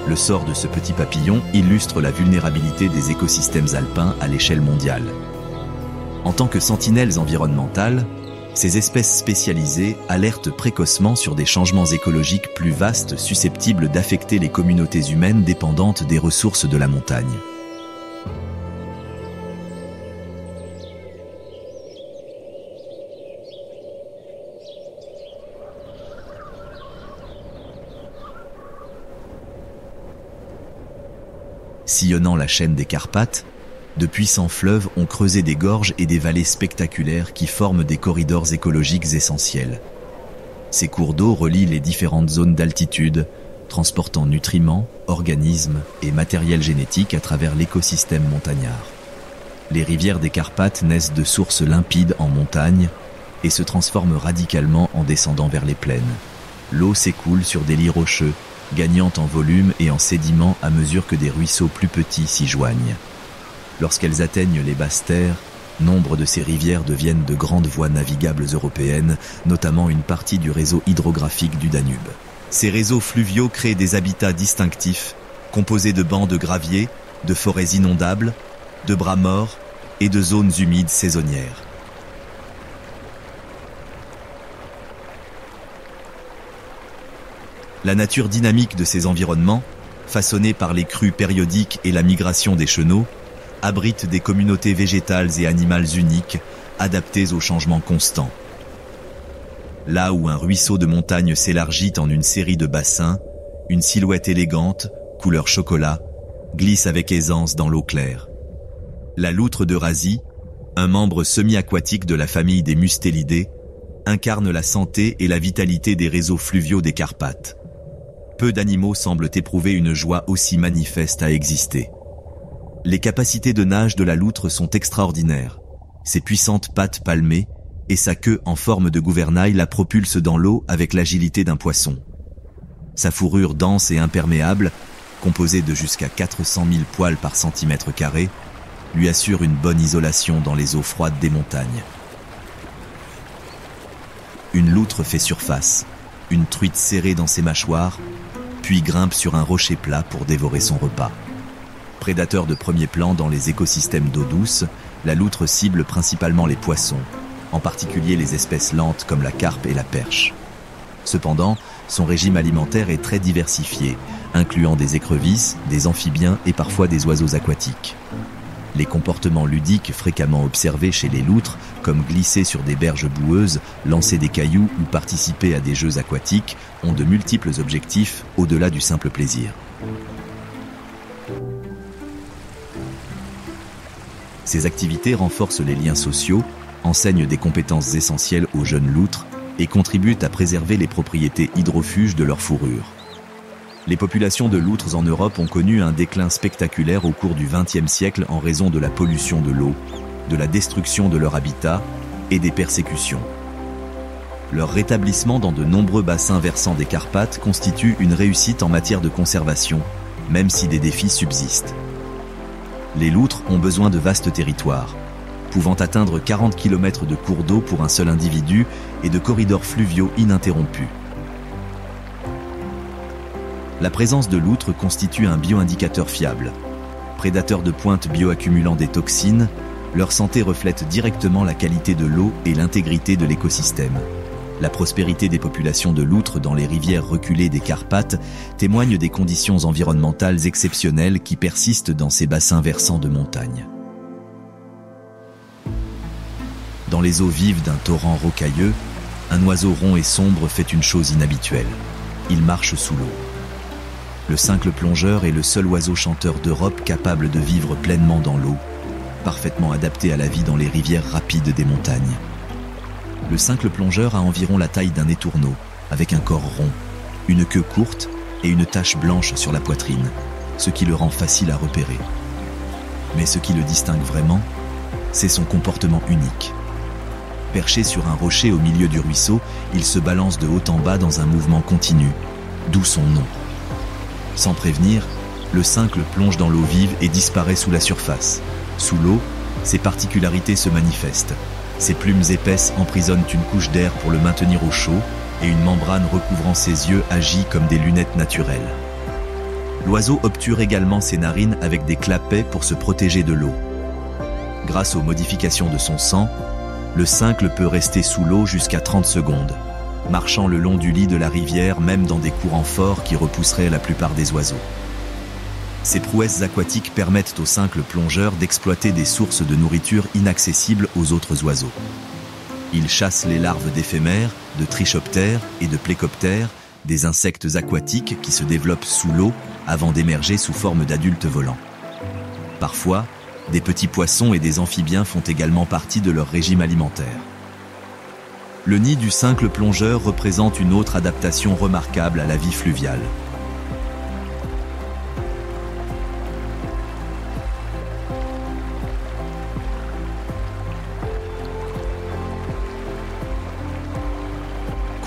Le sort de ce petit papillon illustre la vulnérabilité des écosystèmes alpins à l'échelle mondiale. En tant que sentinelles environnementales, ces espèces spécialisées alertent précocement sur des changements écologiques plus vastes susceptibles d'affecter les communautés humaines dépendantes des ressources de la montagne. Sillonnant la chaîne des Carpates, de puissants fleuves ont creusé des gorges et des vallées spectaculaires qui forment des corridors écologiques essentiels. Ces cours d'eau relient les différentes zones d'altitude, transportant nutriments, organismes et matériel génétique à travers l'écosystème montagnard. Les rivières des Carpates naissent de sources limpides en montagne, et se transforme radicalement en descendant vers les plaines. L'eau s'écoule sur des lits rocheux, gagnant en volume et en sédiments à mesure que des ruisseaux plus petits s'y joignent. Lorsqu'elles atteignent les basses terres, nombre de ces rivières deviennent de grandes voies navigables européennes, notamment une partie du réseau hydrographique du Danube. Ces réseaux fluviaux créent des habitats distinctifs, composés de bancs de graviers, de forêts inondables, de bras morts et de zones humides saisonnières. La nature dynamique de ces environnements, façonnée par les crues périodiques et la migration des chenaux, abrite des communautés végétales et animales uniques, adaptées aux changements constants. Là où un ruisseau de montagne s'élargit en une série de bassins, une silhouette élégante, couleur chocolat, glisse avec aisance dans l'eau claire. La loutre d'Eurasie, un membre semi-aquatique de la famille des Mustélidés, incarne la santé et la vitalité des réseaux fluviaux des Carpates. Peu d'animaux semblent éprouver une joie aussi manifeste à exister. Les capacités de nage de la loutre sont extraordinaires. Ses puissantes pattes palmées et sa queue en forme de gouvernail la propulsent dans l'eau avec l'agilité d'un poisson. Sa fourrure dense et imperméable, composée de jusqu'à 400 000 poils par centimètre carré, lui assure une bonne isolation dans les eaux froides des montagnes. Une loutre fait surface, une truite serrée dans ses mâchoires, puis grimpe sur un rocher plat pour dévorer son repas. Prédateur de premier plan dans les écosystèmes d'eau douce, la loutre cible principalement les poissons, en particulier les espèces lentes comme la carpe et la perche. Cependant, son régime alimentaire est très diversifié, incluant des écrevisses, des amphibiens et parfois des oiseaux aquatiques. Les comportements ludiques fréquemment observés chez les loutres, comme glisser sur des berges boueuses, lancer des cailloux ou participer à des jeux aquatiques, ont de multiples objectifs au-delà du simple plaisir. Ces activités renforcent les liens sociaux, enseignent des compétences essentielles aux jeunes loutres et contribuent à préserver les propriétés hydrofuges de leur fourrure. Les populations de loutres en Europe ont connu un déclin spectaculaire au cours du XXe siècle en raison de la pollution de l'eau, de la destruction de leur habitat et des persécutions. Leur rétablissement dans de nombreux bassins versants des Carpates constitue une réussite en matière de conservation, même si des défis subsistent. Les loutres ont besoin de vastes territoires, pouvant atteindre 40 km de cours d'eau pour un seul individu et de corridors fluviaux ininterrompus. La présence de loutres constitue un bioindicateur fiable. Prédateurs de pointe bioaccumulant des toxines, leur santé reflète directement la qualité de l'eau et l'intégrité de l'écosystème. La prospérité des populations de loutres dans les rivières reculées des Carpates témoigne des conditions environnementales exceptionnelles qui persistent dans ces bassins versants de montagne. Dans les eaux vives d'un torrent rocailleux, un oiseau rond et sombre fait une chose inhabituelle. Il marche sous l'eau. Le cincle plongeur est le seul oiseau chanteur d'Europe capable de vivre pleinement dans l'eau, parfaitement adapté à la vie dans les rivières rapides des montagnes. Le cincle plongeur a environ la taille d'un étourneau, avec un corps rond, une queue courte et une tache blanche sur la poitrine, ce qui le rend facile à repérer. Mais ce qui le distingue vraiment, c'est son comportement unique. Perché sur un rocher au milieu du ruisseau, il se balance de haut en bas dans un mouvement continu, d'où son nom. Sans prévenir, le cincle plonge dans l'eau vive et disparaît sous la surface. Sous l'eau, ses particularités se manifestent. Ses plumes épaisses emprisonnent une couche d'air pour le maintenir au chaud et une membrane recouvrant ses yeux agit comme des lunettes naturelles. L'oiseau obture également ses narines avec des clapets pour se protéger de l'eau. Grâce aux modifications de son sang, le cincle peut rester sous l'eau jusqu'à 30 secondes, marchant le long du lit de la rivière même dans des courants forts qui repousseraient la plupart des oiseaux. Ces prouesses aquatiques permettent aux cincle plongeurs d'exploiter des sources de nourriture inaccessibles aux autres oiseaux. Ils chassent les larves d'éphémères, de trichoptères et de plécoptères, des insectes aquatiques qui se développent sous l'eau avant d'émerger sous forme d'adultes volants. Parfois, des petits poissons et des amphibiens font également partie de leur régime alimentaire. Le nid du cincle plongeur représente une autre adaptation remarquable à la vie fluviale.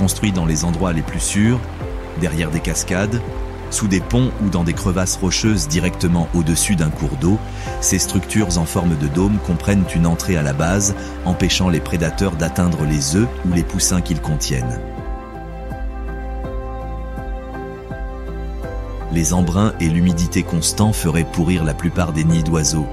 Construits dans les endroits les plus sûrs, derrière des cascades, sous des ponts ou dans des crevasses rocheuses directement au-dessus d'un cours d'eau, ces structures en forme de dôme comprennent une entrée à la base, empêchant les prédateurs d'atteindre les œufs ou les poussins qu'ils contiennent. Les embruns et l'humidité constants feraient pourrir la plupart des nids d'oiseaux.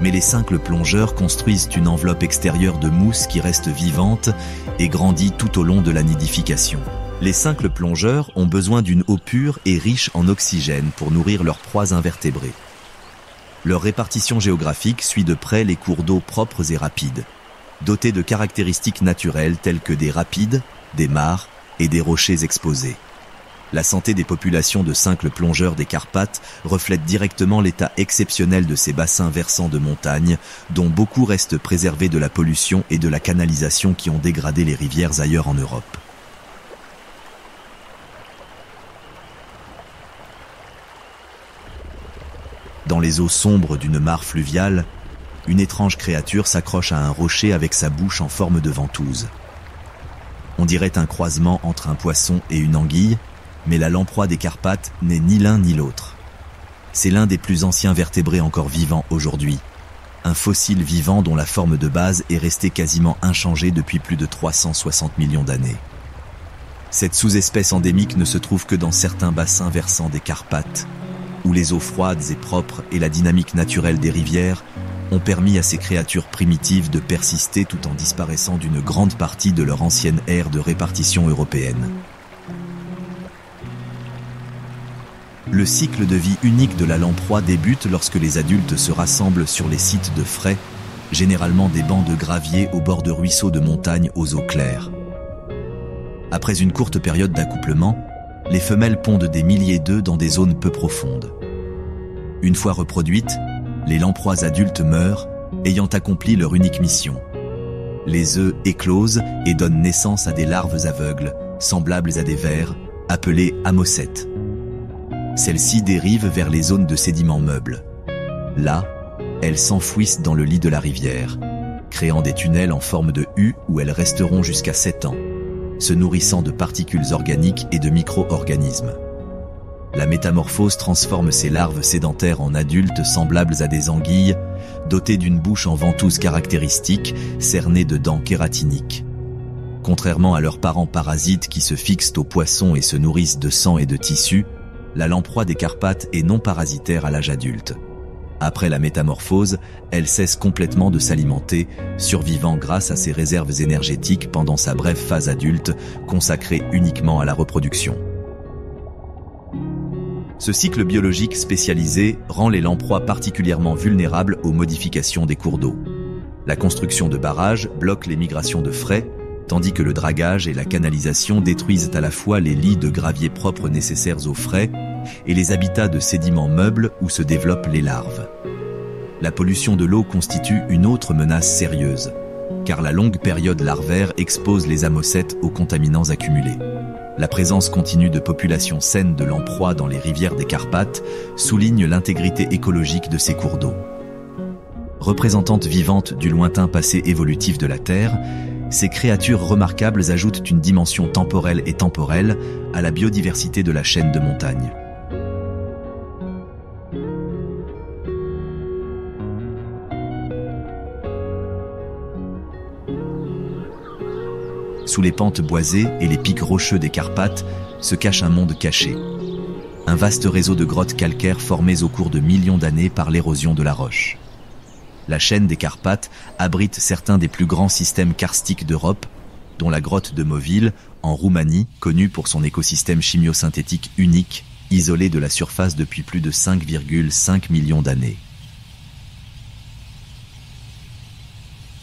Mais les simples plongeurs construisent une enveloppe extérieure de mousse qui reste vivante et grandit tout au long de la nidification. Les simples plongeurs ont besoin d'une eau pure et riche en oxygène pour nourrir leurs proies invertébrées. Leur répartition géographique suit de près les cours d'eau propres et rapides, dotés de caractéristiques naturelles telles que des rapides, des mares et des rochers exposés. La santé des populations de simples plongeurs des Carpates reflète directement l'état exceptionnel de ces bassins versants de montagne, dont beaucoup restent préservés de la pollution et de la canalisation qui ont dégradé les rivières ailleurs en Europe. Dans les eaux sombres d'une mare fluviale, une étrange créature s'accroche à un rocher avec sa bouche en forme de ventouse. On dirait un croisement entre un poisson et une anguille, mais la lamproie des Carpates n'est ni l'un ni l'autre. C'est l'un des plus anciens vertébrés encore vivants aujourd'hui, un fossile vivant dont la forme de base est restée quasiment inchangée depuis plus de 360 millions d'années. Cette sous-espèce endémique ne se trouve que dans certains bassins versants des Carpates, où les eaux froides et propres et la dynamique naturelle des rivières ont permis à ces créatures primitives de persister tout en disparaissant d'une grande partie de leur ancienne aire de répartition européenne. Le cycle de vie unique de la lamproie débute lorsque les adultes se rassemblent sur les sites de frais, généralement des bancs de gravier au bord de ruisseaux de montagne aux eaux claires. Après une courte période d'accouplement, les femelles pondent des milliers d'œufs dans des zones peu profondes. Une fois reproduites, les lamproies adultes meurent, ayant accompli leur unique mission. Les œufs éclosent et donnent naissance à des larves aveugles, semblables à des vers, appelées amocettes. Celles-ci dérivent vers les zones de sédiments meubles. Là, elles s'enfouissent dans le lit de la rivière, créant des tunnels en forme de U où elles resteront jusqu'à 7 ans, se nourrissant de particules organiques et de micro-organismes. La métamorphose transforme ces larves sédentaires en adultes semblables à des anguilles, dotées d'une bouche en ventouse caractéristique, cernée de dents kératiniques. Contrairement à leurs parents parasites qui se fixent aux poissons et se nourrissent de sang et de tissus, la lamproie des Carpates est non parasitaire à l'âge adulte. Après la métamorphose, elle cesse complètement de s'alimenter, survivant grâce à ses réserves énergétiques pendant sa brève phase adulte, consacrée uniquement à la reproduction. Ce cycle biologique spécialisé rend les lamproies particulièrement vulnérables aux modifications des cours d'eau. La construction de barrages bloque les migrations de frais, tandis que le dragage et la canalisation détruisent à la fois les lits de gravier propres nécessaires aux frais et les habitats de sédiments meubles où se développent les larves. La pollution de l'eau constitue une autre menace sérieuse, car la longue période larvaire expose les amocettes aux contaminants accumulés. La présence continue de populations saines de lamproies dans les rivières des Carpates souligne l'intégrité écologique de ces cours d'eau. Représentantes vivantes du lointain passé évolutif de la Terre, ces créatures remarquables ajoutent une dimension temporelle et temporelle à la biodiversité de la chaîne de montagne. Sous les pentes boisées et les pics rocheux des Carpates se cache un monde caché. Un vaste réseau de grottes calcaires formées au cours de millions d'années par l'érosion de la roche. La chaîne des Carpates abrite certains des plus grands systèmes karstiques d'Europe, dont la grotte de Moville, en Roumanie, connue pour son écosystème chimiosynthétique unique, isolé de la surface depuis plus de 5,5 millions d'années.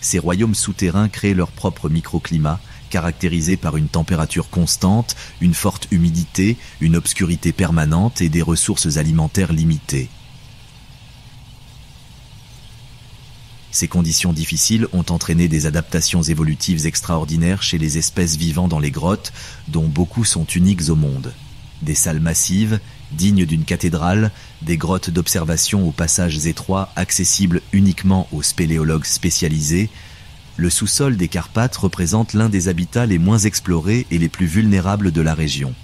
Ces royaumes souterrains créent leur propre microclimat, caractérisé par une température constante, une forte humidité, une obscurité permanente et des ressources alimentaires limitées. Ces conditions difficiles ont entraîné des adaptations évolutives extraordinaires chez les espèces vivant dans les grottes, dont beaucoup sont uniques au monde. Des salles massives, dignes d'une cathédrale, des grottes d'observation aux passages étroits accessibles uniquement aux spéléologues spécialisés, Le sous-sol des Carpates représente l'un des habitats les moins explorés et les plus vulnérables de la région.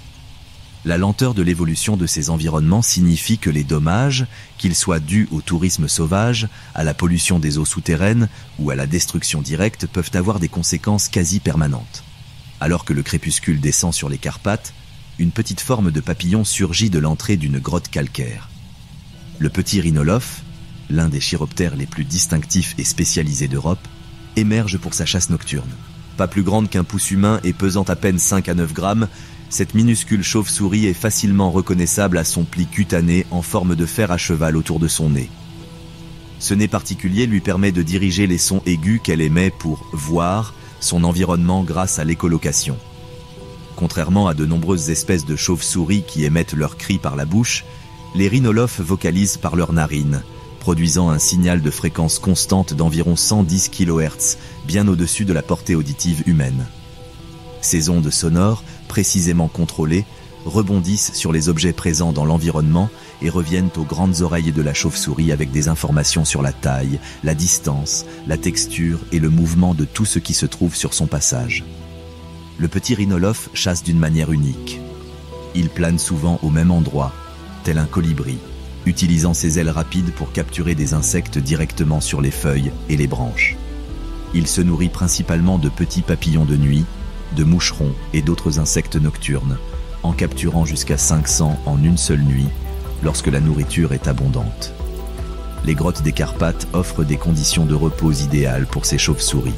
La lenteur de l'évolution de ces environnements signifie que les dommages, qu'ils soient dus au tourisme sauvage, à la pollution des eaux souterraines ou à la destruction directe, peuvent avoir des conséquences quasi permanentes. Alors que le crépuscule descend sur les Carpates, une petite forme de papillon surgit de l'entrée d'une grotte calcaire. Le petit rhinolophe, l'un des chiroptères les plus distinctifs et spécialisés d'Europe, émerge pour sa chasse nocturne. Pas plus grande qu'un pouce humain et pesant à peine 5 à 9 grammes, cette minuscule chauve-souris est facilement reconnaissable à son pli cutané en forme de fer à cheval autour de son nez. Ce nez particulier lui permet de diriger les sons aigus qu'elle émet pour voir son environnement grâce à l'écholocation. Contrairement à de nombreuses espèces de chauves-souris qui émettent leurs cris par la bouche, les rhinolophes vocalisent par leurs narines, produisant un signal de fréquence constante d'environ 110 kHz, bien au-dessus de la portée auditive humaine. Ces ondes sonores, précisément contrôlées, rebondissent sur les objets présents dans l'environnement et reviennent aux grandes oreilles de la chauve-souris avec des informations sur la taille, la distance, la texture et le mouvement de tout ce qui se trouve sur son passage. Le petit rhinolophe chasse d'une manière unique. Il plane souvent au même endroit, tel un colibri, utilisant ses ailes rapides pour capturer des insectes directement sur les feuilles et les branches. Il se nourrit principalement de petits papillons de nuit, de moucherons et d'autres insectes nocturnes, en capturant jusqu'à 500 en une seule nuit, lorsque la nourriture est abondante. Les grottes des Carpates offrent des conditions de repos idéales pour ces chauves-souris.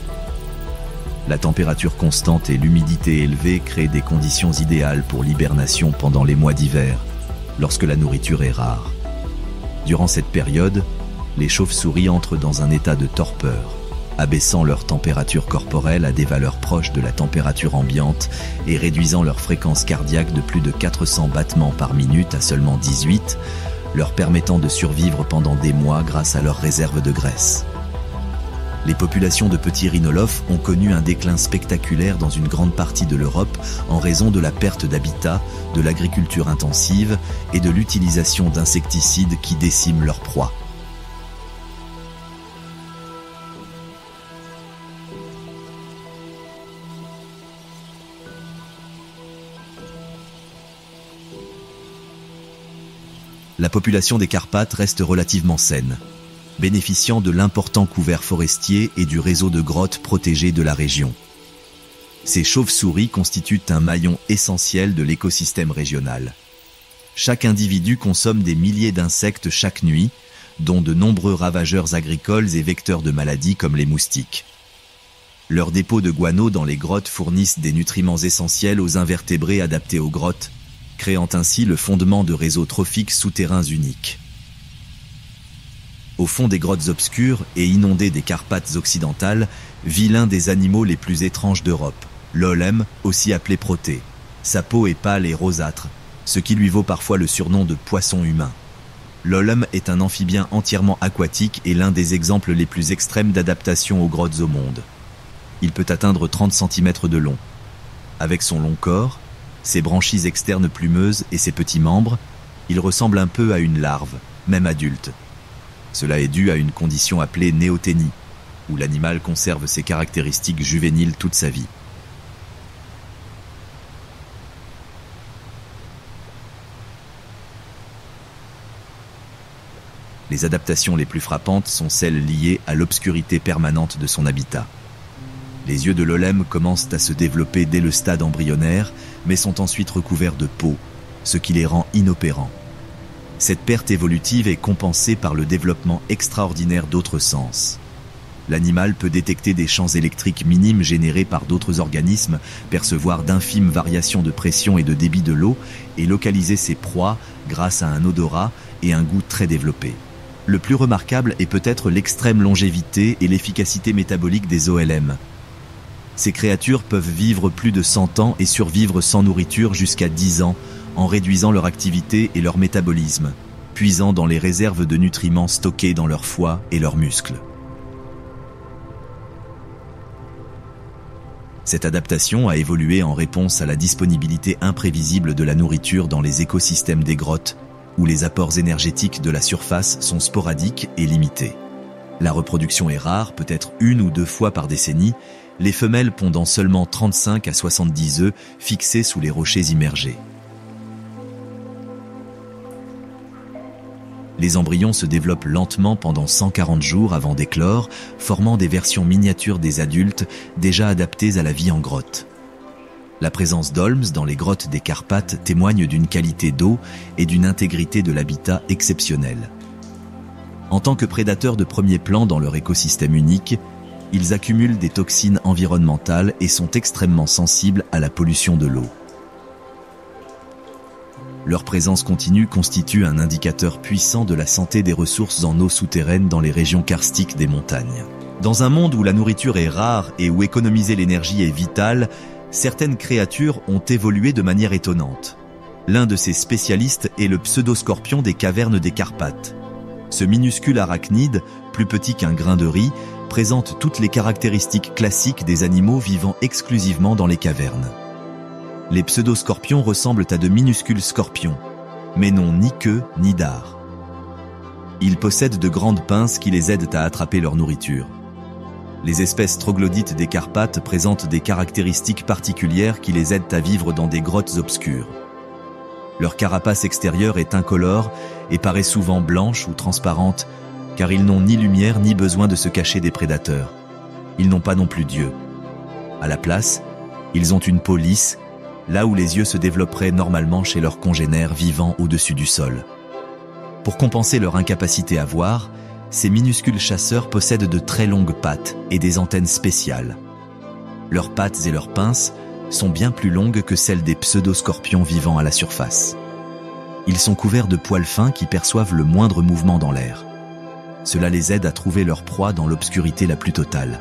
La température constante et l'humidité élevée créent des conditions idéales pour l'hibernation pendant les mois d'hiver, lorsque la nourriture est rare. Durant cette période, les chauves-souris entrent dans un état de torpeur, abaissant leur température corporelle à des valeurs proches de la température ambiante et réduisant leur fréquence cardiaque de plus de 400 battements par minute à seulement 18, leur permettant de survivre pendant des mois grâce à leurs réserves de graisse. Les populations de petits rhinolophes ont connu un déclin spectaculaire dans une grande partie de l'Europe en raison de la perte d'habitat, de l'agriculture intensive et de l'utilisation d'insecticides qui déciment leurs proies. La population des Carpates reste relativement saine, bénéficiant de l'important couvert forestier et du réseau de grottes protégées de la région. Ces chauves-souris constituent un maillon essentiel de l'écosystème régional. Chaque individu consomme des milliers d'insectes chaque nuit, dont de nombreux ravageurs agricoles et vecteurs de maladies comme les moustiques. Leurs dépôts de guano dans les grottes fournissent des nutriments essentiels aux invertébrés adaptés aux grottes, créant ainsi le fondement de réseaux trophiques souterrains uniques. Au fond des grottes obscures et inondées des Carpates occidentales vit l'un des animaux les plus étranges d'Europe, l'olème, aussi appelé protée. Sa peau est pâle et rosâtre, ce qui lui vaut parfois le surnom de poisson humain. L'olème est un amphibien entièrement aquatique et l'un des exemples les plus extrêmes d'adaptation aux grottes au monde. Il peut atteindre 30 cm de long. Avec son long corps, ses branchies externes plumeuses et ses petits membres, il ressemble un peu à une larve, même adulte. Cela est dû à une condition appelée néoténie, où l'animal conserve ses caractéristiques juvéniles toute sa vie. Les adaptations les plus frappantes sont celles liées à l'obscurité permanente de son habitat. Les yeux de l'olème commencent à se développer dès le stade embryonnaire, mais sont ensuite recouverts de peau, ce qui les rend inopérants. Cette perte évolutive est compensée par le développement extraordinaire d'autres sens. L'animal peut détecter des champs électriques minimes générés par d'autres organismes, percevoir d'infimes variations de pression et de débit de l'eau et localiser ses proies grâce à un odorat et un goût très développés. Le plus remarquable est peut-être l'extrême longévité et l'efficacité métabolique des OLM. Ces créatures peuvent vivre plus de 100 ans et survivre sans nourriture jusqu'à 10 ans, en réduisant leur activité et leur métabolisme, puisant dans les réserves de nutriments stockés dans leur foie et leurs muscles. Cette adaptation a évolué en réponse à la disponibilité imprévisible de la nourriture dans les écosystèmes des grottes, où les apports énergétiques de la surface sont sporadiques et limités. La reproduction est rare, peut-être 1 ou 2 fois par décennie, les femelles pondant seulement 35 à 70 œufs fixés sous les rochers immergés. Les embryons se développent lentement pendant 140 jours avant d'éclore, formant des versions miniatures des adultes déjà adaptées à la vie en grotte. La présence d'Holmes dans les grottes des Carpates témoigne d'une qualité d'eau et d'une intégrité de l'habitat exceptionnelle. En tant que prédateurs de premier plan dans leur écosystème unique, ils accumulent des toxines environnementales et sont extrêmement sensibles à la pollution de l'eau. Leur présence continue constitue un indicateur puissant de la santé des ressources en eau souterraine dans les régions karstiques des montagnes. Dans un monde où la nourriture est rare et où économiser l'énergie est vital, certaines créatures ont évolué de manière étonnante. L'un de ces spécialistes est le pseudoscorpion des cavernes des Carpates. Ce minuscule arachnide, plus petit qu'un grain de riz, présente toutes les caractéristiques classiques des animaux vivant exclusivement dans les cavernes. Les pseudoscorpions ressemblent à de minuscules scorpions, mais n'ont ni queue ni dard. Ils possèdent de grandes pinces qui les aident à attraper leur nourriture. Les espèces troglodytes des Carpates présentent des caractéristiques particulières qui les aident à vivre dans des grottes obscures. Leur carapace extérieure est incolore et paraît souvent blanche ou transparente, car ils n'ont ni lumière ni besoin de se cacher des prédateurs. Ils n'ont pas non plus d'yeux. À la place, ils ont une peau lisse, là où les yeux se développeraient normalement chez leurs congénères vivant au-dessus du sol. Pour compenser leur incapacité à voir, ces minuscules chasseurs possèdent de très longues pattes et des antennes spéciales. Leurs pattes et leurs pinces sont bien plus longues que celles des pseudoscorpions vivant à la surface. Ils sont couverts de poils fins qui perçoivent le moindre mouvement dans l'air. Cela les aide à trouver leur proie dans l'obscurité la plus totale.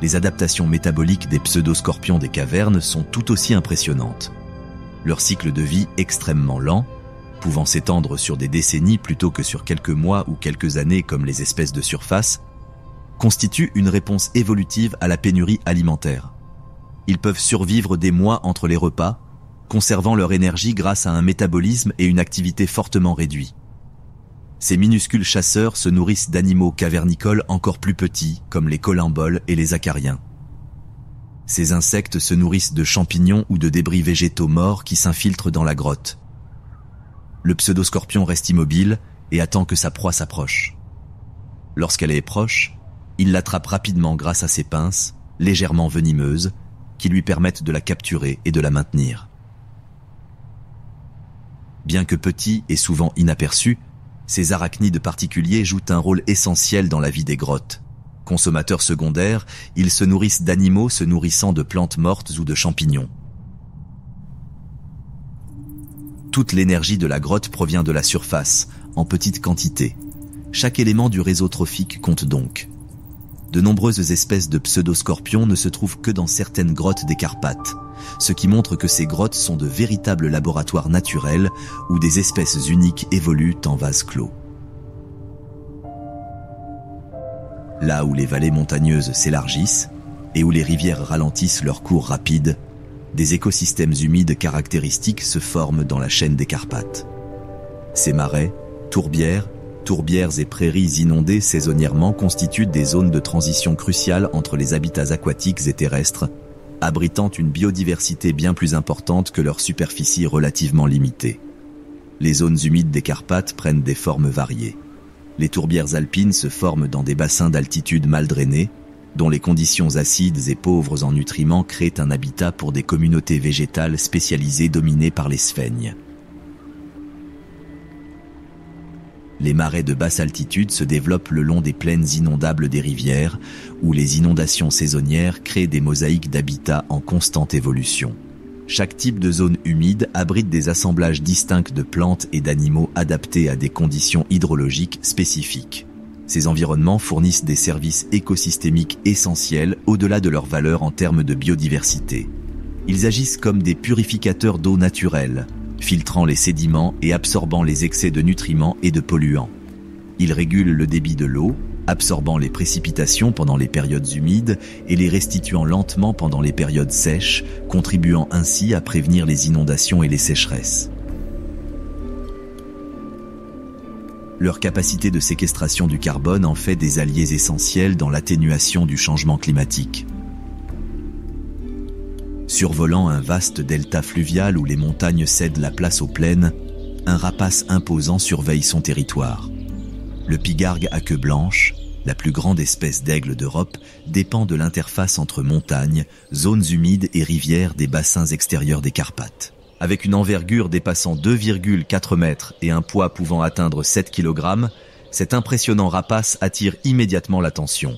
Les adaptations métaboliques des pseudoscorpions des cavernes sont tout aussi impressionnantes. Leur cycle de vie extrêmement lent, pouvant s'étendre sur des décennies plutôt que sur quelques mois ou quelques années comme les espèces de surface, constitue une réponse évolutive à la pénurie alimentaire. Ils peuvent survivre des mois entre les repas, conservant leur énergie grâce à un métabolisme et une activité fortement réduits. Ces minuscules chasseurs se nourrissent d'animaux cavernicoles encore plus petits, comme les collemboles et les acariens. Ces insectes se nourrissent de champignons ou de débris végétaux morts qui s'infiltrent dans la grotte. Le pseudoscorpion reste immobile et attend que sa proie s'approche. Lorsqu'elle est proche, il l'attrape rapidement grâce à ses pinces, légèrement venimeuses, qui lui permettent de la capturer et de la maintenir. Bien que petits et souvent inaperçus, ces arachnides particuliers jouent un rôle essentiel dans la vie des grottes. Consommateurs secondaires, ils se nourrissent d'animaux se nourrissant de plantes mortes ou de champignons. Toute l'énergie de la grotte provient de la surface, en petite quantité. Chaque élément du réseau trophique compte donc. De nombreuses espèces de pseudoscorpions ne se trouvent que dans certaines grottes des Carpates, ce qui montre que ces grottes sont de véritables laboratoires naturels où des espèces uniques évoluent en vase clos. Là où les vallées montagneuses s'élargissent et où les rivières ralentissent leur cours rapide, des écosystèmes humides caractéristiques se forment dans la chaîne des Carpates. Ces marais, tourbières et prairies inondées saisonnièrement constituent des zones de transition cruciales entre les habitats aquatiques et terrestres, abritant une biodiversité bien plus importante que leur superficie relativement limitée. Les zones humides des Carpates prennent des formes variées. Les tourbières alpines se forment dans des bassins d'altitude mal drainés, dont les conditions acides et pauvres en nutriments créent un habitat pour des communautés végétales spécialisées dominées par les sphènes. Les marais de basse altitude se développent le long des plaines inondables des rivières, où les inondations saisonnières créent des mosaïques d'habitats en constante évolution. Chaque type de zone humide abrite des assemblages distincts de plantes et d'animaux adaptés à des conditions hydrologiques spécifiques. Ces environnements fournissent des services écosystémiques essentiels au-delà de leur valeur en termes de biodiversité. Ils agissent comme des purificateurs d'eau naturelle, filtrant les sédiments et absorbant les excès de nutriments et de polluants. Ils régulent le débit de l'eau, absorbant les précipitations pendant les périodes humides et les restituant lentement pendant les périodes sèches, contribuant ainsi à prévenir les inondations et les sécheresses. Leur capacité de séquestration du carbone en fait des alliés essentiels dans l'atténuation du changement climatique. Survolant un vaste delta fluvial où les montagnes cèdent la place aux plaines, un rapace imposant surveille son territoire. Le pigargue à queue blanche, la plus grande espèce d'aigle d'Europe, dépend de l'interface entre montagnes, zones humides et rivières des bassins extérieurs des Carpates. Avec une envergure dépassant 2,4 mètres et un poids pouvant atteindre 7 kg, cet impressionnant rapace attire immédiatement l'attention.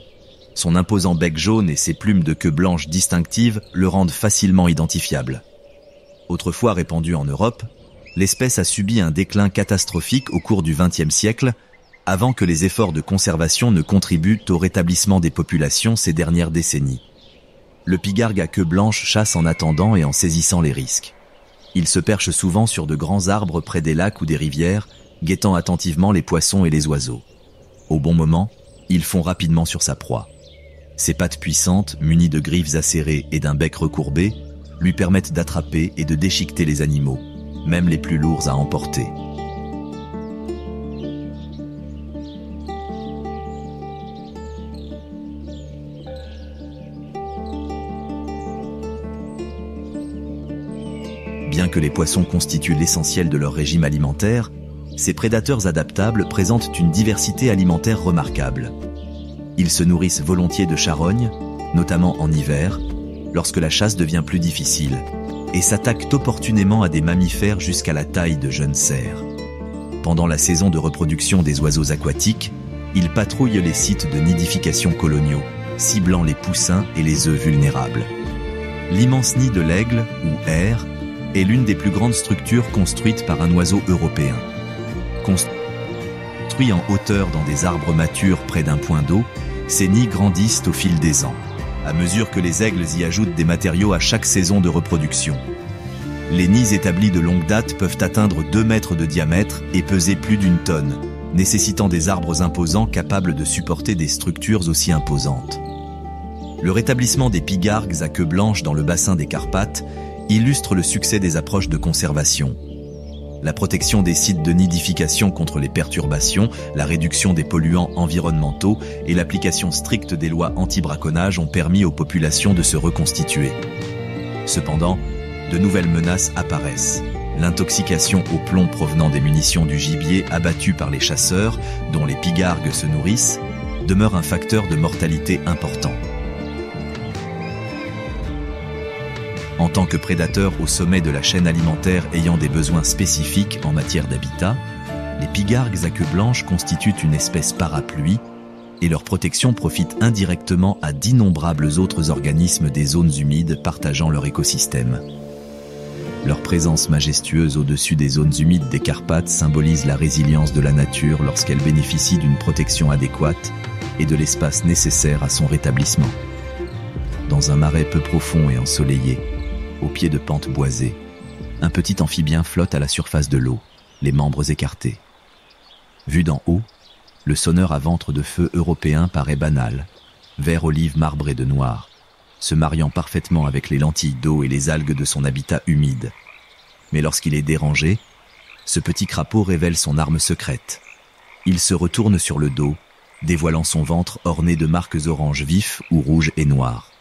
Son imposant bec jaune et ses plumes de queue blanche distinctives le rendent facilement identifiable. Autrefois répandue en Europe, l'espèce a subi un déclin catastrophique au cours du XXe siècle, avant que les efforts de conservation ne contribuent au rétablissement des populations ces dernières décennies. Le pigargue à queue blanche chasse en attendant et en saisissant les risques. Il se perche souvent sur de grands arbres près des lacs ou des rivières, guettant attentivement les poissons et les oiseaux. Au bon moment, il fond rapidement sur sa proie. Ses pattes puissantes, munies de griffes acérées et d'un bec recourbé, lui permettent d'attraper et de déchiqueter les animaux, même les plus lourds à emporter. Bien que les poissons constituent l'essentiel de leur régime alimentaire, ces prédateurs adaptables présentent une diversité alimentaire remarquable. Ils se nourrissent volontiers de charognes, notamment en hiver, lorsque la chasse devient plus difficile, et s'attaquent opportunément à des mammifères jusqu'à la taille de jeunes cerfs. Pendant la saison de reproduction des oiseaux aquatiques, ils patrouillent les sites de nidification coloniaux, ciblant les poussins et les œufs vulnérables. L'immense nid de l'aigle, ou aire, est l'une des plus grandes structures construites par un oiseau européen. Construits en hauteur dans des arbres matures près d'un point d'eau, ces nids grandissent au fil des ans, à mesure que les aigles y ajoutent des matériaux à chaque saison de reproduction. Les nids établis de longue date peuvent atteindre 2 mètres de diamètre et peser plus d'1 tonne, nécessitant des arbres imposants capables de supporter des structures aussi imposantes. Le rétablissement des pigargues à queue blanche dans le bassin des Carpates illustre le succès des approches de conservation. La protection des sites de nidification contre les perturbations, la réduction des polluants environnementaux et l'application stricte des lois anti-braconnage ont permis aux populations de se reconstituer. Cependant, de nouvelles menaces apparaissent. L'intoxication au plomb provenant des munitions du gibier abattues par les chasseurs, dont les pigargues se nourrissent, demeure un facteur de mortalité important. En tant que prédateurs au sommet de la chaîne alimentaire ayant des besoins spécifiques en matière d'habitat, les pigargues à queue blanche constituent une espèce parapluie et leur protection profite indirectement à d'innombrables autres organismes des zones humides partageant leur écosystème. Leur présence majestueuse au-dessus des zones humides des Carpates symbolise la résilience de la nature lorsqu'elle bénéficie d'une protection adéquate et de l'espace nécessaire à son rétablissement. Dans un marais peu profond et ensoleillé, au pied de pentes boisées, un petit amphibien flotte à la surface de l'eau, les membres écartés. Vu d'en haut, le sonneur à ventre de feu européen paraît banal, vert olive marbré de noir, se mariant parfaitement avec les lentilles d'eau et les algues de son habitat humide. Mais lorsqu'il est dérangé, ce petit crapaud révèle son arme secrète. Il se retourne sur le dos, dévoilant son ventre orné de marques orange vif ou rouge et noir.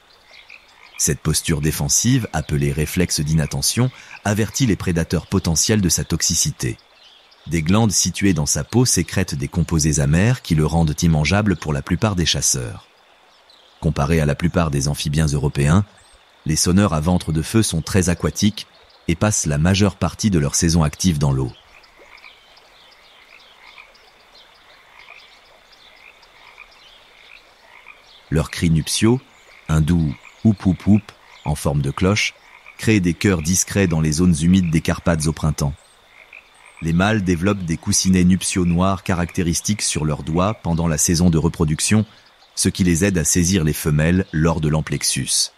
Cette posture défensive, appelée réflexe d'inattention, avertit les prédateurs potentiels de sa toxicité. Des glandes situées dans sa peau sécrètent des composés amers qui le rendent immangeable pour la plupart des chasseurs. Comparés à la plupart des amphibiens européens, les sonneurs à ventre de feu sont très aquatiques et passent la majeure partie de leur saison active dans l'eau. Leurs cris nuptiaux, un doux oup-oup-oup en forme de cloche, créent des chœurs discrets dans les zones humides des Carpates au printemps. Les mâles développent des coussinets nuptiaux noirs caractéristiques sur leurs doigts pendant la saison de reproduction, ce qui les aide à saisir les femelles lors de l'amplexus.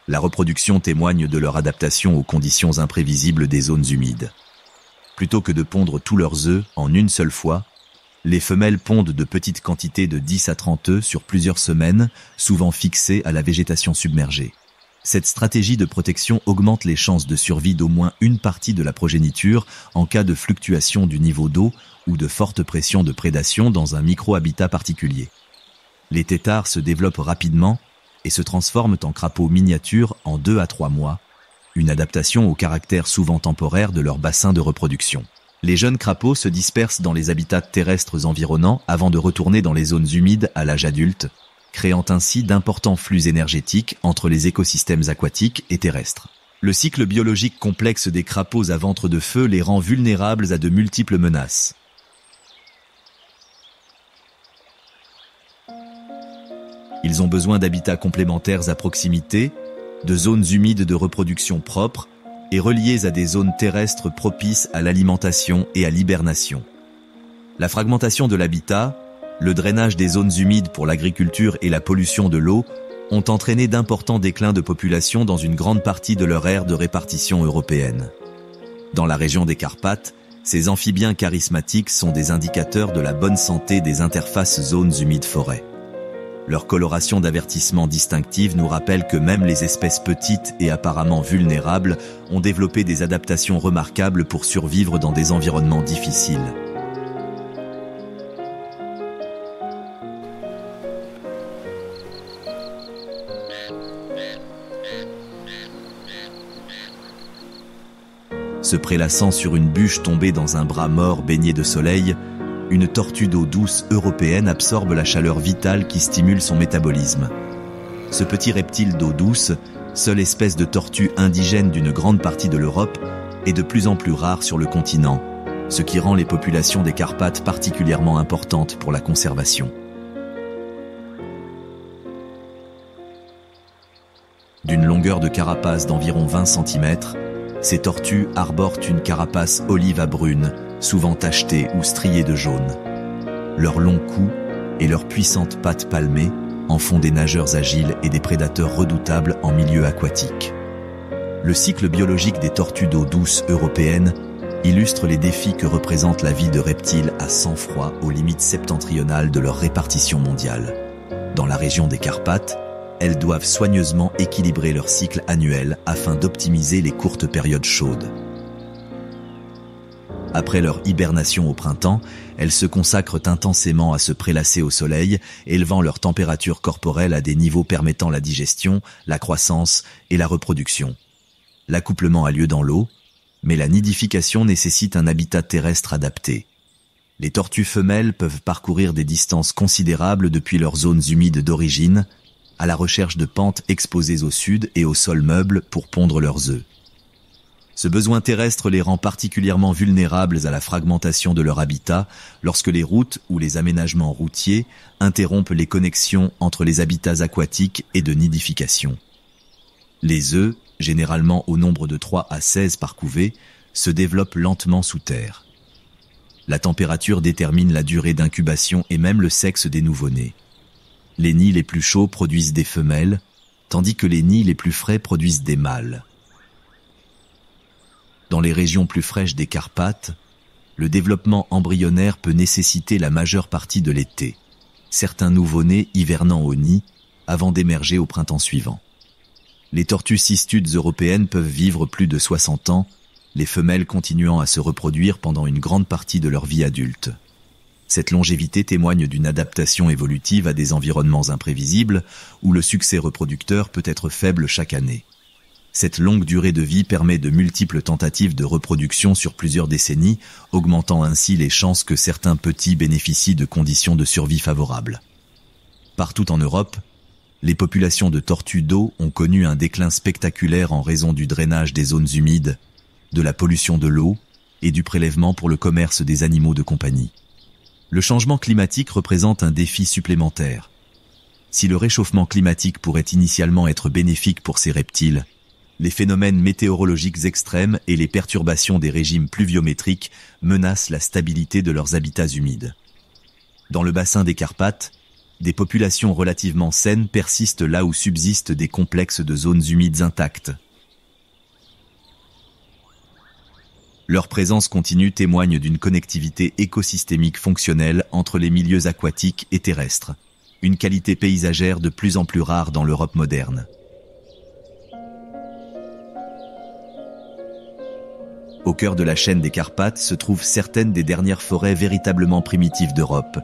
La reproduction témoigne de leur adaptation aux conditions imprévisibles des zones humides. Plutôt que de pondre tous leurs œufs en une seule fois, les femelles pondent de petites quantités de 10 à 30 œufs sur plusieurs semaines, souvent fixés à la végétation submergée. Cette stratégie de protection augmente les chances de survie d'au moins une partie de la progéniture en cas de fluctuation du niveau d'eau ou de fortes pressions de prédation dans un micro-habitat particulier. Les têtards se développent rapidement et se transforment en crapauds miniatures en 2 à 3 mois, une adaptation au caractère souvent temporaire de leur bassin de reproduction. Les jeunes crapauds se dispersent dans les habitats terrestres environnants avant de retourner dans les zones humides à l'âge adulte, créant ainsi d'importants flux énergétiques entre les écosystèmes aquatiques et terrestres. Le cycle biologique complexe des crapauds à ventre de feu les rend vulnérables à de multiples menaces. Ils ont besoin d'habitats complémentaires à proximité, de zones humides de reproduction propres et reliées à des zones terrestres propices à l'alimentation et à l'hibernation. La fragmentation de l'habitat, le drainage des zones humides pour l'agriculture et la pollution de l'eau ont entraîné d'importants déclins de population dans une grande partie de leur aire de répartition européenne. Dans la région des Carpates, ces amphibiens charismatiques sont des indicateurs de la bonne santé des interfaces zones humides-forêts. Leur coloration d'avertissement distinctive nous rappelle que même les espèces petites et apparemment vulnérables ont développé des adaptations remarquables pour survivre dans des environnements difficiles. Se prélassant sur une bûche tombée dans un bras mort baigné de soleil, une tortue d'eau douce européenne absorbe la chaleur vitale qui stimule son métabolisme. Ce petit reptile d'eau douce, seule espèce de tortue indigène d'une grande partie de l'Europe, est de plus en plus rare sur le continent, ce qui rend les populations des Carpates particulièrement importantes pour la conservation. D'une longueur de carapace d'environ 20 cm, ces tortues arborent une carapace olive à brune, souvent tachetée ou striée de jaune. Leur long cou et leurs puissantes pattes palmées en font des nageurs agiles et des prédateurs redoutables en milieu aquatique. Le cycle biologique des tortues d'eau douce européennes illustre les défis que représente la vie de reptiles à sang froid aux limites septentrionales de leur répartition mondiale. Dans la région des Carpates, elles doivent soigneusement équilibrer leur cycle annuel afin d'optimiser les courtes périodes chaudes. Après leur hibernation au printemps, elles se consacrent intensément à se prélasser au soleil, élevant leur température corporelle à des niveaux permettant la digestion, la croissance et la reproduction. L'accouplement a lieu dans l'eau, mais la nidification nécessite un habitat terrestre adapté. Les tortues femelles peuvent parcourir des distances considérables depuis leurs zones humides d'origine, à la recherche de pentes exposées au sud et au sol meuble pour pondre leurs œufs. Ce besoin terrestre les rend particulièrement vulnérables à la fragmentation de leur habitat lorsque les routes ou les aménagements routiers interrompent les connexions entre les habitats aquatiques et de nidification. Les œufs, généralement au nombre de 3 à 16 par couvée, se développent lentement sous terre. La température détermine la durée d'incubation et même le sexe des nouveau-nés. Les nids les plus chauds produisent des femelles, tandis que les nids les plus frais produisent des mâles. Dans les régions plus fraîches des Carpates, le développement embryonnaire peut nécessiter la majeure partie de l'été, certains nouveau-nés hivernant au nid avant d'émerger au printemps suivant. Les tortues cistudes européennes peuvent vivre plus de 60 ans, les femelles continuant à se reproduire pendant une grande partie de leur vie adulte. Cette longévité témoigne d'une adaptation évolutive à des environnements imprévisibles où le succès reproducteur peut être faible chaque année. Cette longue durée de vie permet de multiples tentatives de reproduction sur plusieurs décennies, augmentant ainsi les chances que certains petits bénéficient de conditions de survie favorables. Partout en Europe, les populations de tortues d'eau ont connu un déclin spectaculaire en raison du drainage des zones humides, de la pollution de l'eau et du prélèvement pour le commerce des animaux de compagnie. Le changement climatique représente un défi supplémentaire. Si le réchauffement climatique pourrait initialement être bénéfique pour ces reptiles, les phénomènes météorologiques extrêmes et les perturbations des régimes pluviométriques menacent la stabilité de leurs habitats humides. Dans le bassin des Carpates, des populations relativement saines persistent là où subsistent des complexes de zones humides intactes. Leur présence continue témoigne d'une connectivité écosystémique fonctionnelle entre les milieux aquatiques et terrestres, une qualité paysagère de plus en plus rare dans l'Europe moderne. Au cœur de la chaîne des Carpates se trouvent certaines des dernières forêts véritablement primitives d'Europe,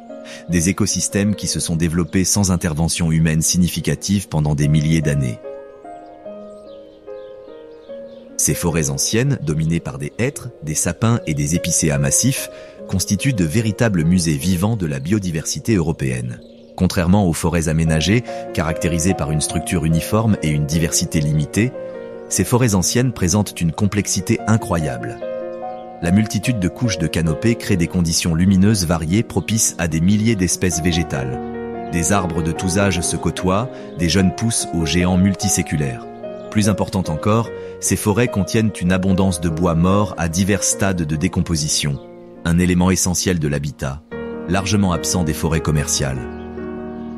des écosystèmes qui se sont développés sans intervention humaine significative pendant des milliers d'années. Ces forêts anciennes, dominées par des hêtres, des sapins et des épicéas massifs, constituent de véritables musées vivants de la biodiversité européenne. Contrairement aux forêts aménagées, caractérisées par une structure uniforme et une diversité limitée, ces forêts anciennes présentent une complexité incroyable. La multitude de couches de canopée crée des conditions lumineuses variées propices à des milliers d'espèces végétales. Des arbres de tous âges se côtoient, des jeunes poussent aux géants multiséculaires. Plus important encore, ces forêts contiennent une abondance de bois mort à divers stades de décomposition, un élément essentiel de l'habitat, largement absent des forêts commerciales.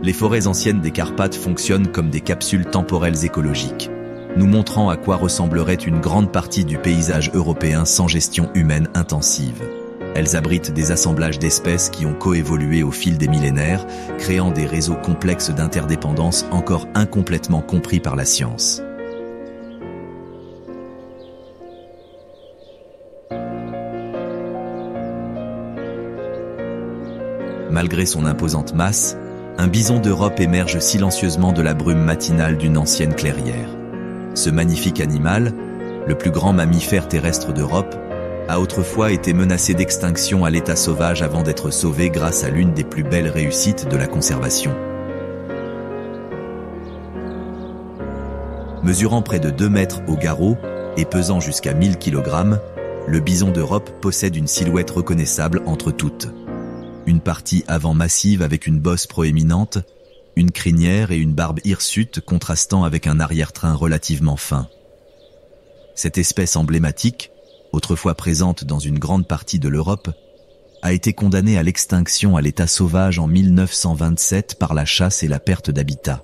Les forêts anciennes des Carpates fonctionnent comme des capsules temporelles écologiques, nous montrant à quoi ressemblerait une grande partie du paysage européen sans gestion humaine intensive. Elles abritent des assemblages d'espèces qui ont coévolué au fil des millénaires, créant des réseaux complexes d'interdépendance encore incomplètement compris par la science. Malgré son imposante masse, un bison d'Europe émerge silencieusement de la brume matinale d'une ancienne clairière. Ce magnifique animal, le plus grand mammifère terrestre d'Europe, a autrefois été menacé d'extinction à l'état sauvage avant d'être sauvé grâce à l'une des plus belles réussites de la conservation. Mesurant près de 2 mètres au garrot et pesant jusqu'à 1000 kg, le bison d'Europe possède une silhouette reconnaissable entre toutes. Une partie avant massive avec une bosse proéminente, une crinière et une barbe hirsute contrastant avec un arrière-train relativement fin. Cette espèce emblématique, autrefois présente dans une grande partie de l'Europe, a été condamnée à l'extinction à l'état sauvage en 1927 par la chasse et la perte d'habitat.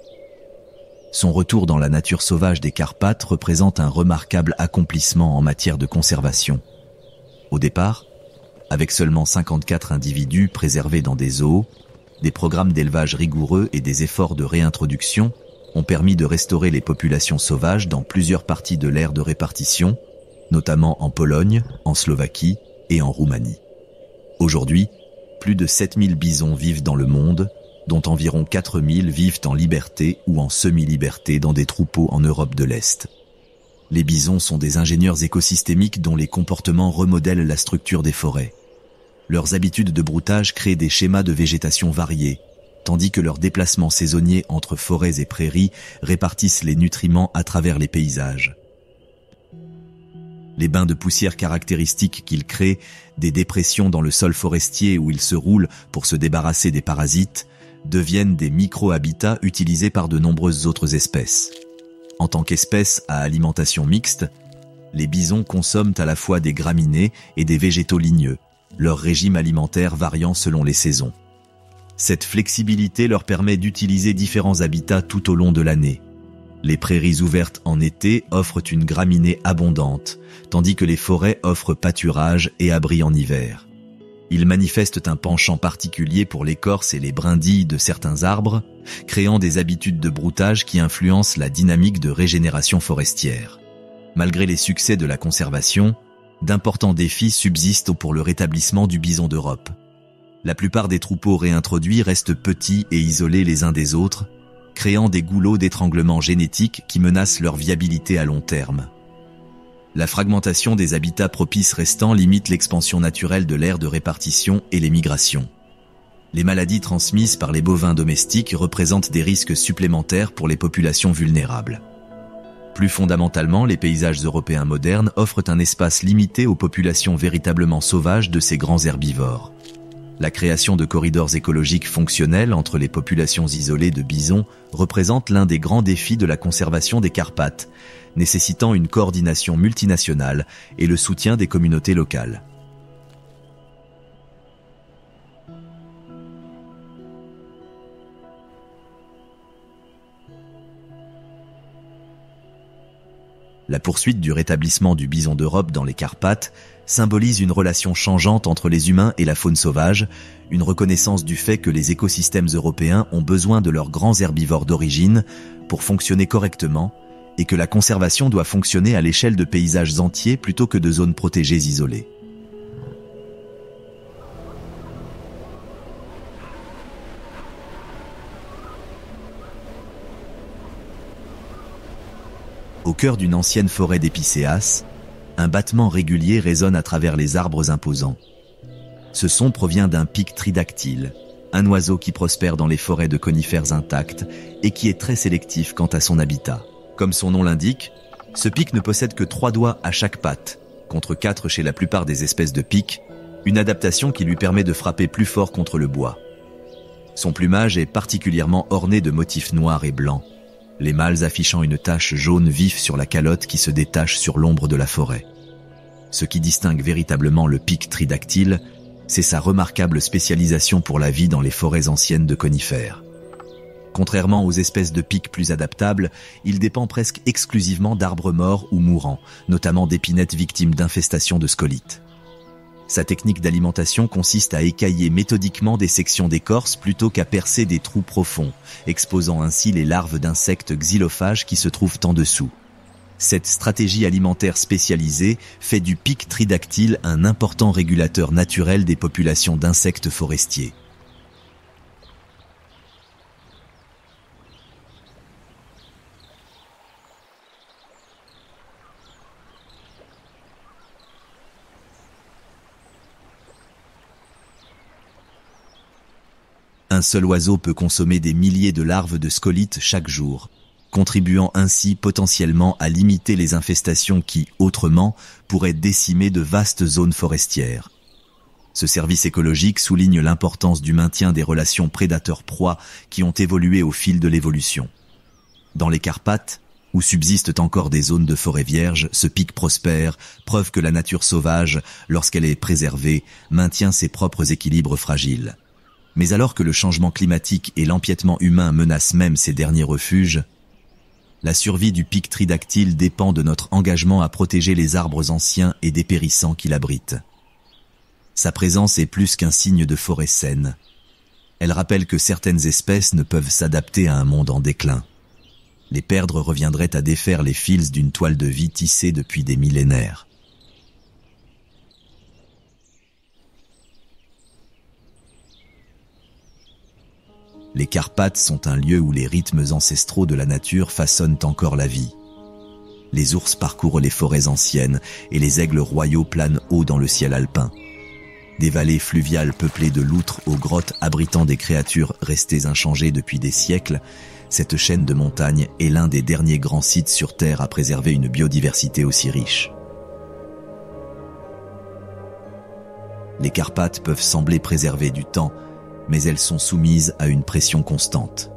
Son retour dans la nature sauvage des Carpates représente un remarquable accomplissement en matière de conservation. Au départ, avec seulement 54 individus préservés dans des zoos, des programmes d'élevage rigoureux et des efforts de réintroduction ont permis de restaurer les populations sauvages dans plusieurs parties de l'aire de répartition, notamment en Pologne, en Slovaquie et en Roumanie. Aujourd'hui, plus de 7000 bisons vivent dans le monde, dont environ 4000 vivent en liberté ou en semi-liberté dans des troupeaux en Europe de l'Est. Les bisons sont des ingénieurs écosystémiques dont les comportements remodèlent la structure des forêts. Leurs habitudes de broutage créent des schémas de végétation variés, tandis que leurs déplacements saisonniers entre forêts et prairies répartissent les nutriments à travers les paysages. Les bains de poussière caractéristiques qu'ils créent, des dépressions dans le sol forestier où ils se roulent pour se débarrasser des parasites, deviennent des micro-habitats utilisés par de nombreuses autres espèces. En tant qu'espèces à alimentation mixte, les bisons consomment à la fois des graminées et des végétaux ligneux, leur régime alimentaire variant selon les saisons. Cette flexibilité leur permet d'utiliser différents habitats tout au long de l'année. Les prairies ouvertes en été offrent une graminée abondante, tandis que les forêts offrent pâturage et abri en hiver. Ils manifestent un penchant particulier pour l'écorce et les brindilles de certains arbres, créant des habitudes de broutage qui influencent la dynamique de régénération forestière. Malgré les succès de la conservation, d'importants défis subsistent pour le rétablissement du bison d'Europe. La plupart des troupeaux réintroduits restent petits et isolés les uns des autres, créant des goulots d'étranglement génétique qui menacent leur viabilité à long terme. La fragmentation des habitats propices restants limite l'expansion naturelle de l'aire de répartition et les migrations. Les maladies transmises par les bovins domestiques représentent des risques supplémentaires pour les populations vulnérables. Plus fondamentalement, les paysages européens modernes offrent un espace limité aux populations véritablement sauvages de ces grands herbivores. La création de corridors écologiques fonctionnels entre les populations isolées de bisons représente l'un des grands défis de la conservation des Carpates, nécessitant une coordination multinationale et le soutien des communautés locales. La poursuite du rétablissement du bison d'Europe dans les Carpates symbolise une relation changeante entre les humains et la faune sauvage, une reconnaissance du fait que les écosystèmes européens ont besoin de leurs grands herbivores d'origine pour fonctionner correctement et que la conservation doit fonctionner à l'échelle de paysages entiers plutôt que de zones protégées isolées. Au cœur d'une ancienne forêt d'épicéas, un battement régulier résonne à travers les arbres imposants. Ce son provient d'un pic tridactyle, un oiseau qui prospère dans les forêts de conifères intactes et qui est très sélectif quant à son habitat. Comme son nom l'indique, ce pic ne possède que 3 doigts à chaque patte, contre 4 chez la plupart des espèces de pics, une adaptation qui lui permet de frapper plus fort contre le bois. Son plumage est particulièrement orné de motifs noirs et blancs, les mâles affichant une tache jaune vif sur la calotte qui se détache sur l'ombre de la forêt. Ce qui distingue véritablement le pic tridactyle, c'est sa remarquable spécialisation pour la vie dans les forêts anciennes de conifères. Contrairement aux espèces de pics plus adaptables, il dépend presque exclusivement d'arbres morts ou mourants, notamment d'épinettes victimes d'infestations de scolites. Sa technique d'alimentation consiste à écailler méthodiquement des sections d'écorce plutôt qu'à percer des trous profonds, exposant ainsi les larves d'insectes xylophages qui se trouvent en dessous. Cette stratégie alimentaire spécialisée fait du pic tridactyle un important régulateur naturel des populations d'insectes forestiers. Un seul oiseau peut consommer des milliers de larves de scolites chaque jour, contribuant ainsi potentiellement à limiter les infestations qui, autrement, pourraient décimer de vastes zones forestières. Ce service écologique souligne l'importance du maintien des relations prédateur-proie qui ont évolué au fil de l'évolution. Dans les Carpates, où subsistent encore des zones de forêt vierge, ce pic prospère, preuve que la nature sauvage, lorsqu'elle est préservée, maintient ses propres équilibres fragiles. Mais alors que le changement climatique et l'empiètement humain menacent même ces derniers refuges, la survie du pic tridactyle dépend de notre engagement à protéger les arbres anciens et dépérissants qui l'abritent. Sa présence est plus qu'un signe de forêt saine. Elle rappelle que certaines espèces ne peuvent s'adapter à un monde en déclin. Les perdre reviendrait à défaire les fils d'une toile de vie tissée depuis des millénaires. Les Carpates sont un lieu où les rythmes ancestraux de la nature façonnent encore la vie. Les ours parcourent les forêts anciennes et les aigles royaux planent haut dans le ciel alpin. Des vallées fluviales peuplées de loutres aux grottes abritant des créatures restées inchangées depuis des siècles, cette chaîne de montagnes est l'un des derniers grands sites sur Terre à préserver une biodiversité aussi riche. Les Carpates peuvent sembler préserver du temps, mais elles sont soumises à une pression constante.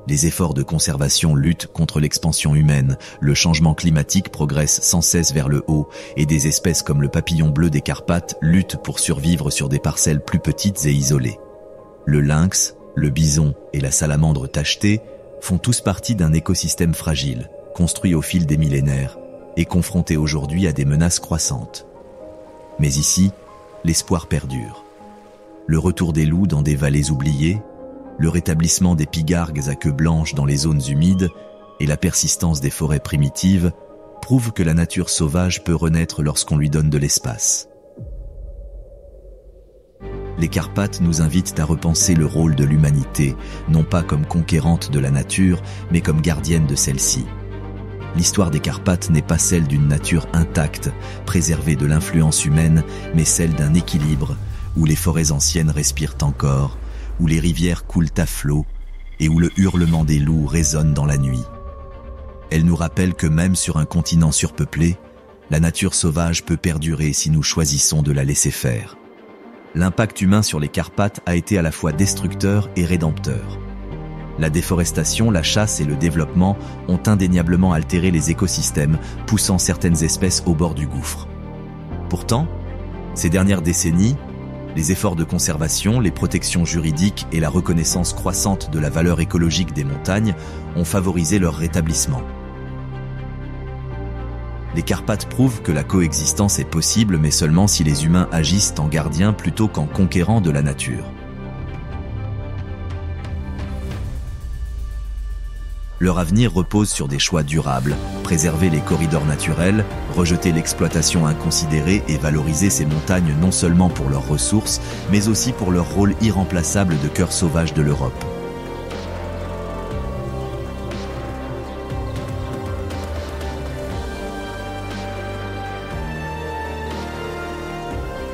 Les efforts de conservation luttent contre l'expansion humaine, le changement climatique progresse sans cesse vers le haut et des espèces comme le papillon bleu des Carpates luttent pour survivre sur des parcelles plus petites et isolées. Le lynx, le bison et la salamandre tachetée font tous partie d'un écosystème fragile, construit au fil des millénaires et confronté aujourd'hui à des menaces croissantes. Mais ici, l'espoir perdure. Le retour des loups dans des vallées oubliées, le rétablissement des pigargues à queue blanche dans les zones humides et la persistance des forêts primitives prouvent que la nature sauvage peut renaître lorsqu'on lui donne de l'espace. Les Carpates nous invitent à repenser le rôle de l'humanité, non pas comme conquérante de la nature, mais comme gardienne de celle-ci. L'histoire des Carpates n'est pas celle d'une nature intacte, préservée de l'influence humaine, mais celle d'un équilibre, où les forêts anciennes respirent encore, où les rivières coulent à flot et où le hurlement des loups résonne dans la nuit. Elle nous rappelle que même sur un continent surpeuplé, la nature sauvage peut perdurer si nous choisissons de la laisser faire. L'impact humain sur les Carpates a été à la fois destructeur et rédempteur. La déforestation, la chasse et le développement ont indéniablement altéré les écosystèmes, poussant certaines espèces au bord du gouffre. Pourtant, ces dernières décennies, les efforts de conservation, les protections juridiques et la reconnaissance croissante de la valeur écologique des montagnes ont favorisé leur rétablissement. Les Carpates prouvent que la coexistence est possible, mais seulement si les humains agissent en gardiens plutôt qu'en conquérants de la nature. Leur avenir repose sur des choix durables, préserver les corridors naturels, rejeter l'exploitation inconsidérée et valoriser ces montagnes non seulement pour leurs ressources, mais aussi pour leur rôle irremplaçable de cœur sauvage de l'Europe.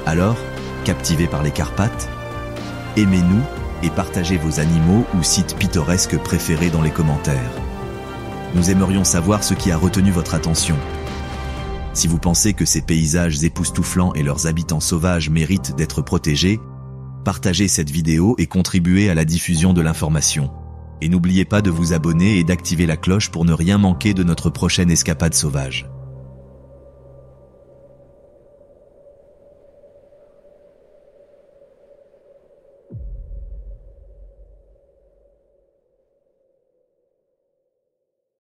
Alors, captivés par les Carpates? Aimez-nous et partagez vos animaux ou sites pittoresques préférés dans les commentaires. Nous aimerions savoir ce qui a retenu votre attention. Si vous pensez que ces paysages époustouflants et leurs habitants sauvages méritent d'être protégés, partagez cette vidéo et contribuez à la diffusion de l'information. Et n'oubliez pas de vous abonner et d'activer la cloche pour ne rien manquer de notre prochaine escapade sauvage.